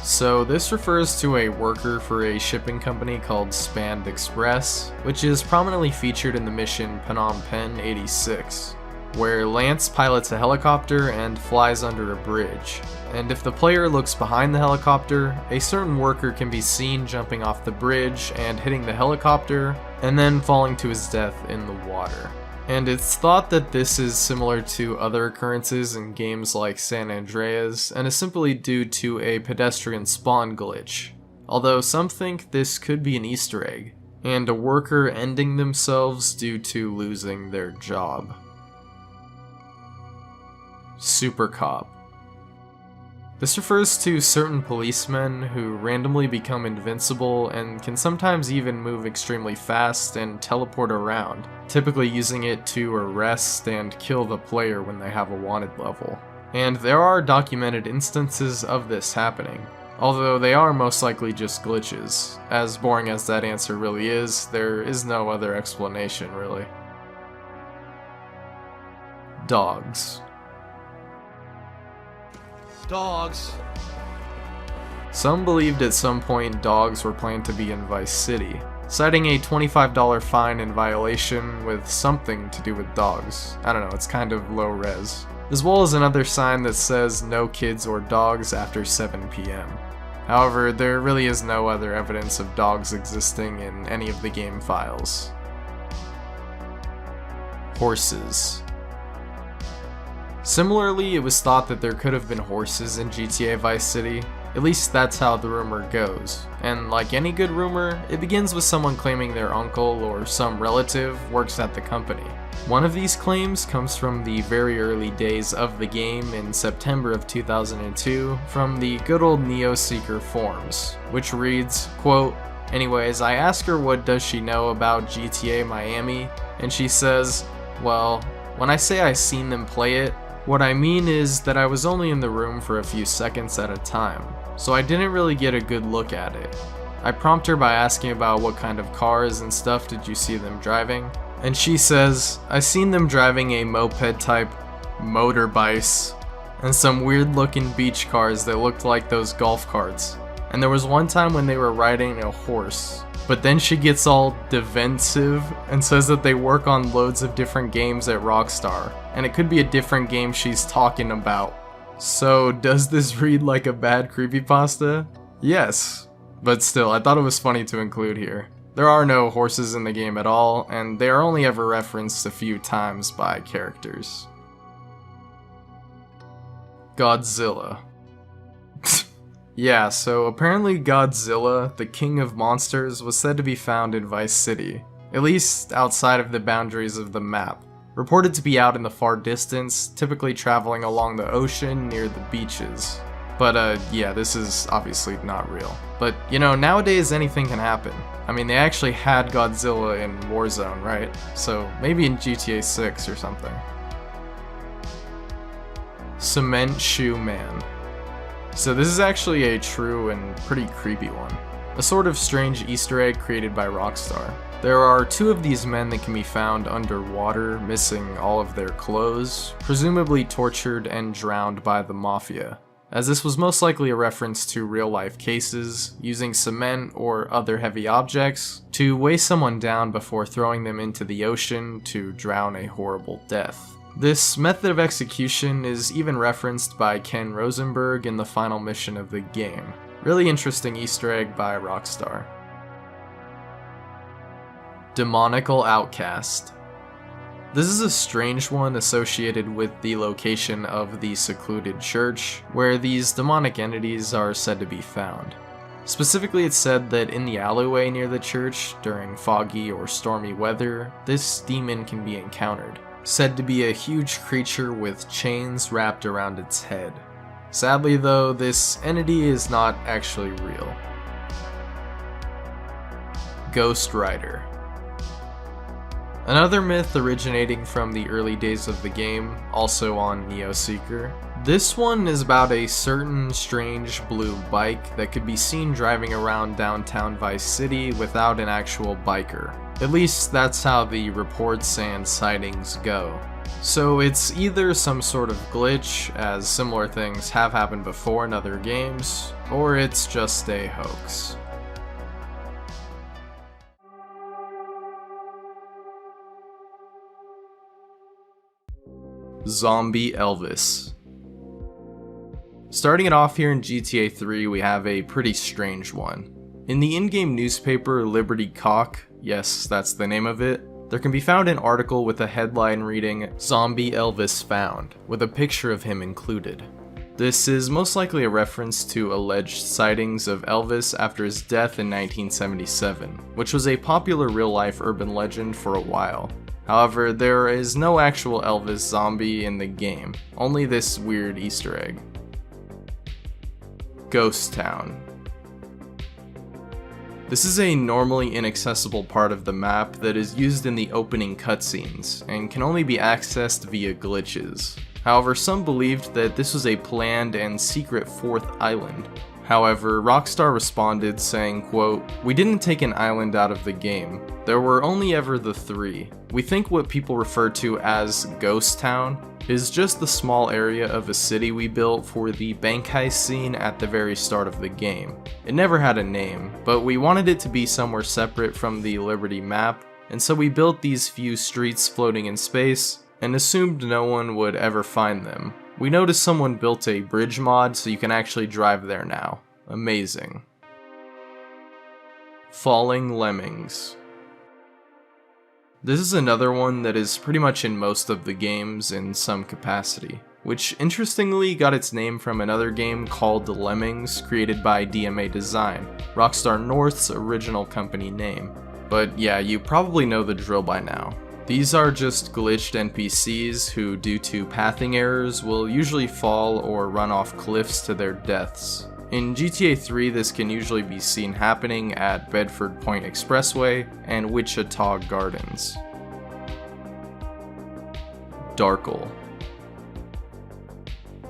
So this refers to a worker for a shipping company called Spanned Express, which is prominently featured in the mission Phnom Penh 86, where Lance pilots a helicopter and flies under a bridge. And if the player looks behind the helicopter, a certain worker can be seen jumping off the bridge and hitting the helicopter, and then falling to his death in the water. And it's thought that this is similar to other occurrences in games like San Andreas, and is simply due to a pedestrian spawn glitch. Although some think this could be an Easter egg, and a worker ending themselves due to losing their job. Super Cop. This refers to certain policemen who randomly become invincible and can sometimes even move extremely fast and teleport around, typically using it to arrest and kill the player when they have a wanted level. And there are documented instances of this happening, although they are most likely just glitches. As boring as that answer really is, there is no other explanation really. Dogs. Dogs. Some believed at some point dogs were planned to be in Vice City, citing a $25 fine in violation with something to do with dogs. I don't know, it's kind of low res. As well as another sign that says no kids or dogs after 7 p.m. However, there really is no other evidence of dogs existing in any of the game files. Horses. Similarly, it was thought that there could have been horses in GTA Vice City. At least that's how the rumor goes. And like any good rumor, it begins with someone claiming their uncle or some relative works at the company. One of these claims comes from the very early days of the game in September of 2002 from the good old Neoseeker forums, which reads, quote, "Anyways, I ask her what does she know about GTA Miami, and she says, well, when I say I seen them play it, what I mean is that I was only in the room for a few seconds at a time, so I didn't really get a good look at it. I prompt her by asking about what kind of cars and stuff did you see them driving, and she says, I seen them driving a moped type motorbikes and some weird looking beach cars that looked like those golf carts, and there was one time when they were riding a horse. But then she gets all defensive and says that they work on loads of different games at Rockstar, and it could be a different game she's talking about. So does this read like a bad creepypasta? Yes, but still, I thought it was funny to include here. There are no horses in the game at all, and they are only ever referenced a few times by characters. Godzilla. Yeah, so apparently Godzilla, the king of monsters, was said to be found in Vice City, at least outside of the boundaries of the map. Reported to be out in the far distance, typically traveling along the ocean near the beaches. But yeah, this is obviously not real. But you know, nowadays anything can happen. I mean, they actually had Godzilla in Warzone, right? So maybe in GTA 6 or something. Cement Shoe Man. So this is actually a true and pretty creepy one. A sort of strange Easter egg created by Rockstar. There are two of these men that can be found underwater, missing all of their clothes, presumably tortured and drowned by the Mafia, as this was most likely a reference to real-life cases, using cement or other heavy objects to weigh someone down before throwing them into the ocean to drown a horrible death. This method of execution is even referenced by Ken Rosenberg in the final mission of the game. Really interesting Easter egg by Rockstar. Demonical Outcast. This is a strange one associated with the location of the secluded church, where these demonic entities are said to be found. Specifically, it's said that in the alleyway near the church, during foggy or stormy weather, this demon can be encountered. Said to be a huge creature with chains wrapped around its head. Sadly though, this entity is not actually real. Ghost Rider. Another myth originating from the early days of the game, also on Neoseeker. This one is about a certain strange blue bike that could be seen driving around downtown Vice City without an actual biker. At least that's how the reports and sightings go. So it's either some sort of glitch, as similar things have happened before in other games, or it's just a hoax. Zombie Elvis. Starting it off here in GTA 3, we have a pretty strange one. In the in-game newspaper Liberty Cock, yes, that's the name of it, there can be found an article with a headline reading, "Zombie Elvis Found," with a picture of him included. This is most likely a reference to alleged sightings of Elvis after his death in 1977, which was a popular real-life urban legend for a while. However, there is no actual Elvis zombie in the game, only this weird Easter egg. Ghost Town. This is a normally inaccessible part of the map that is used in the opening cutscenes, and can only be accessed via glitches. However, some believed that this was a planned and secret fourth island. However, Rockstar responded saying, quote, "We didn't take an island out of the game. There were only ever the 3. We think what people refer to as Ghost Town is just the small area of a city we built for the bank heist scene at the very start of the game. It never had a name, but we wanted it to be somewhere separate from the Liberty map, and so we built these few streets floating in space and assumed no one would ever find them. We noticed someone built a bridge mod so you can actually drive there now. Amazing." Falling Lemmings. This is another one that is pretty much in most of the games in some capacity, which interestingly got its name from another game called Lemmings created by DMA Design, Rockstar North's original company name. But yeah, you probably know the drill by now. These are just glitched NPCs who, due to pathing errors, will usually fall or run off cliffs to their deaths. In GTA 3, this can usually be seen happening at Bedford Point Expressway and Wichita Gardens. Darkle.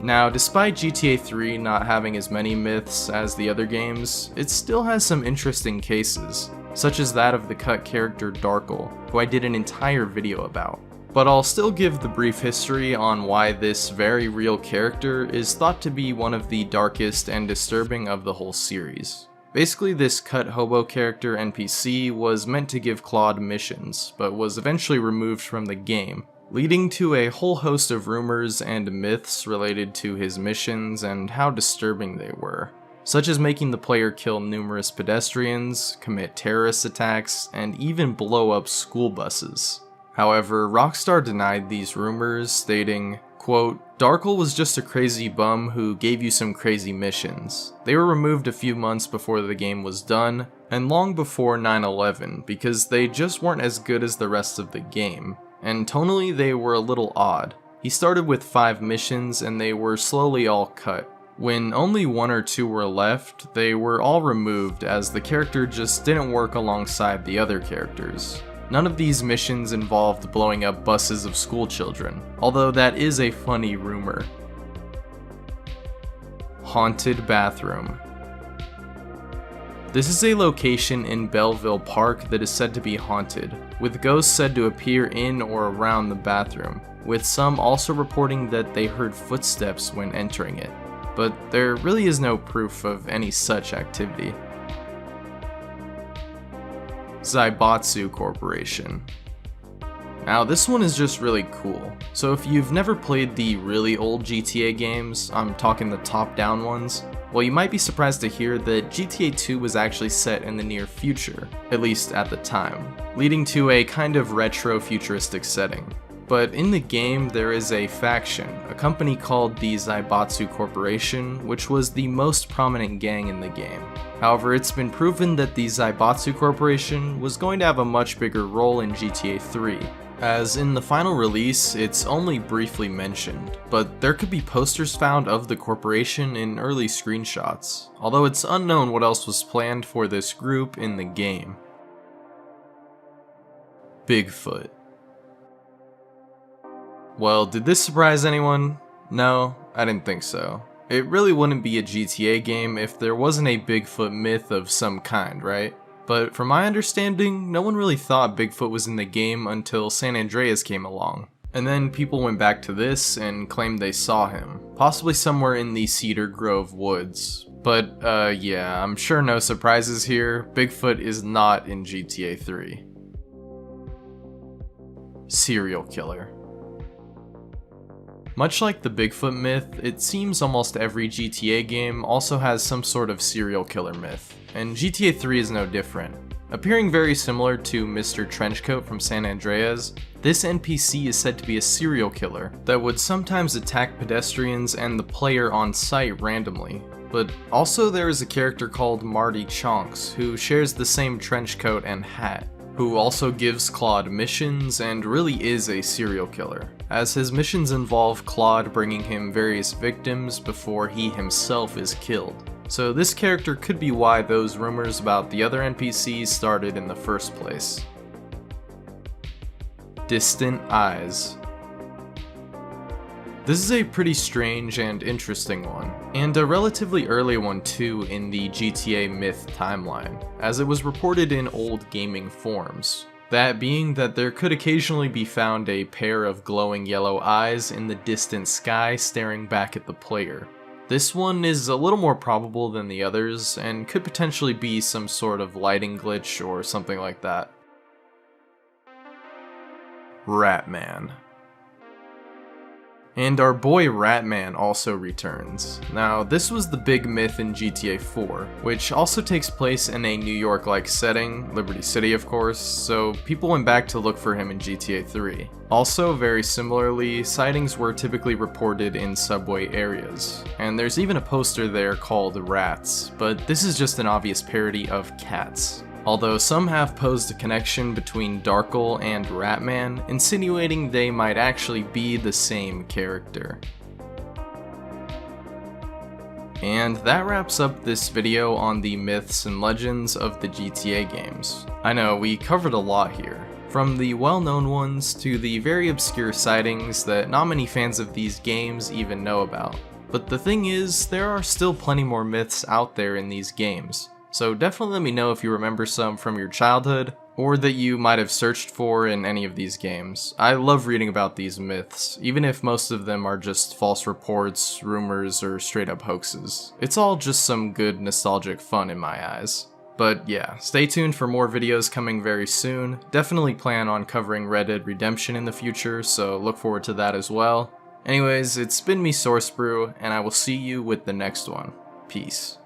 Now, despite GTA 3 not having as many myths as the other games, it still has some interesting cases, such as that of the cut character Darkle, who I did an entire video about. But I'll still give the brief history on why this very real character is thought to be one of the darkest and disturbing of the whole series. Basically, this cut hobo character NPC was meant to give Claude missions, but was eventually removed from the game, leading to a whole host of rumors and myths related to his missions and how disturbing they were, such as making the player kill numerous pedestrians, commit terrorist attacks, and even blow up school buses. However, Rockstar denied these rumors, stating, quote, "Darkle was just a crazy bum who gave you some crazy missions. They were removed a few months before the game was done, and long before 9/11, because they just weren't as good as the rest of the game, and tonally they were a little odd. He started with 5 missions and they were slowly all cut. When only 1 or 2 were left, they were all removed as the character just didn't work alongside the other characters. None of these missions involved blowing up buses of school children, although that is a funny rumor." Haunted Bathroom. This is a location in Belleville Park that is said to be haunted, with ghosts said to appear in or around the bathroom, with some also reporting that they heard footsteps when entering it. But there really is no proof of any such activity. Zaibatsu Corporation. Now this one is just really cool. So if you've never played the really old GTA games, I'm talking the top-down ones, well, you might be surprised to hear that GTA 2 was actually set in the near future, at least at the time, leading to a kind of retro-futuristic setting. But in the game, there is a faction, a company called the Zaibatsu Corporation, which was the most prominent gang in the game. However, it's been proven that the Zaibatsu Corporation was going to have a much bigger role in GTA 3, as in the final release, it's only briefly mentioned, but there could be posters found of the corporation in early screenshots, although it's unknown what else was planned for this group in the game. Bigfoot. Well, did this surprise anyone? No, I didn't think so. It really wouldn't be a GTA game if there wasn't a Bigfoot myth of some kind, right? But from my understanding, no one really thought Bigfoot was in the game until San Andreas came along. And then people went back to this and claimed they saw him, possibly somewhere in the Cedar Grove woods. But yeah, I'm sure no surprises here, Bigfoot is not in GTA 3. Serial killer. Much like the Bigfoot myth, it seems almost every GTA game also has some sort of serial killer myth, and GTA 3 is no different. Appearing very similar to Mr. Trenchcoat from San Andreas, this NPC is said to be a serial killer that would sometimes attack pedestrians and the player on sight randomly. But also there is a character called Marty Chonks who shares the same trenchcoat and hat, who also gives Claude missions and really is a serial killer, as his missions involve Claude bringing him various victims before he himself is killed. So this character could be why those rumors about the other NPCs started in the first place. Distant Eyes. This is a pretty strange and interesting one. And a relatively early one too in the GTA myth timeline, as it was reported in old gaming forums. That being that there could occasionally be found a pair of glowing yellow eyes in the distant sky staring back at the player. This one is a little more probable than the others, and could potentially be some sort of lighting glitch or something like that. Ratman. And our boy Ratman also returns. Now, this was the big myth in GTA 4, which also takes place in a New York-like setting, Liberty City of course, so people went back to look for him in GTA 3. Also, very similarly, sightings were typically reported in subway areas, and there's even a poster there called Rats, but this is just an obvious parody of cats. Although some have posed a connection between Darkle and Ratman, insinuating they might actually be the same character. And that wraps up this video on the myths and legends of the GTA games. I know, we covered a lot here. From the well-known ones to the very obscure sightings that not many fans of these games even know about. But the thing is, there are still plenty more myths out there in these games. So definitely let me know if you remember some from your childhood, or that you might have searched for in any of these games. I love reading about these myths, even if most of them are just false reports, rumors, or straight up hoaxes. It's all just some good nostalgic fun in my eyes. But yeah, stay tuned for more videos coming very soon. Definitely plan on covering Red Dead Redemption in the future, so look forward to that as well. Anyways, it's been me, Source Brew, and I will see you with the next one. Peace.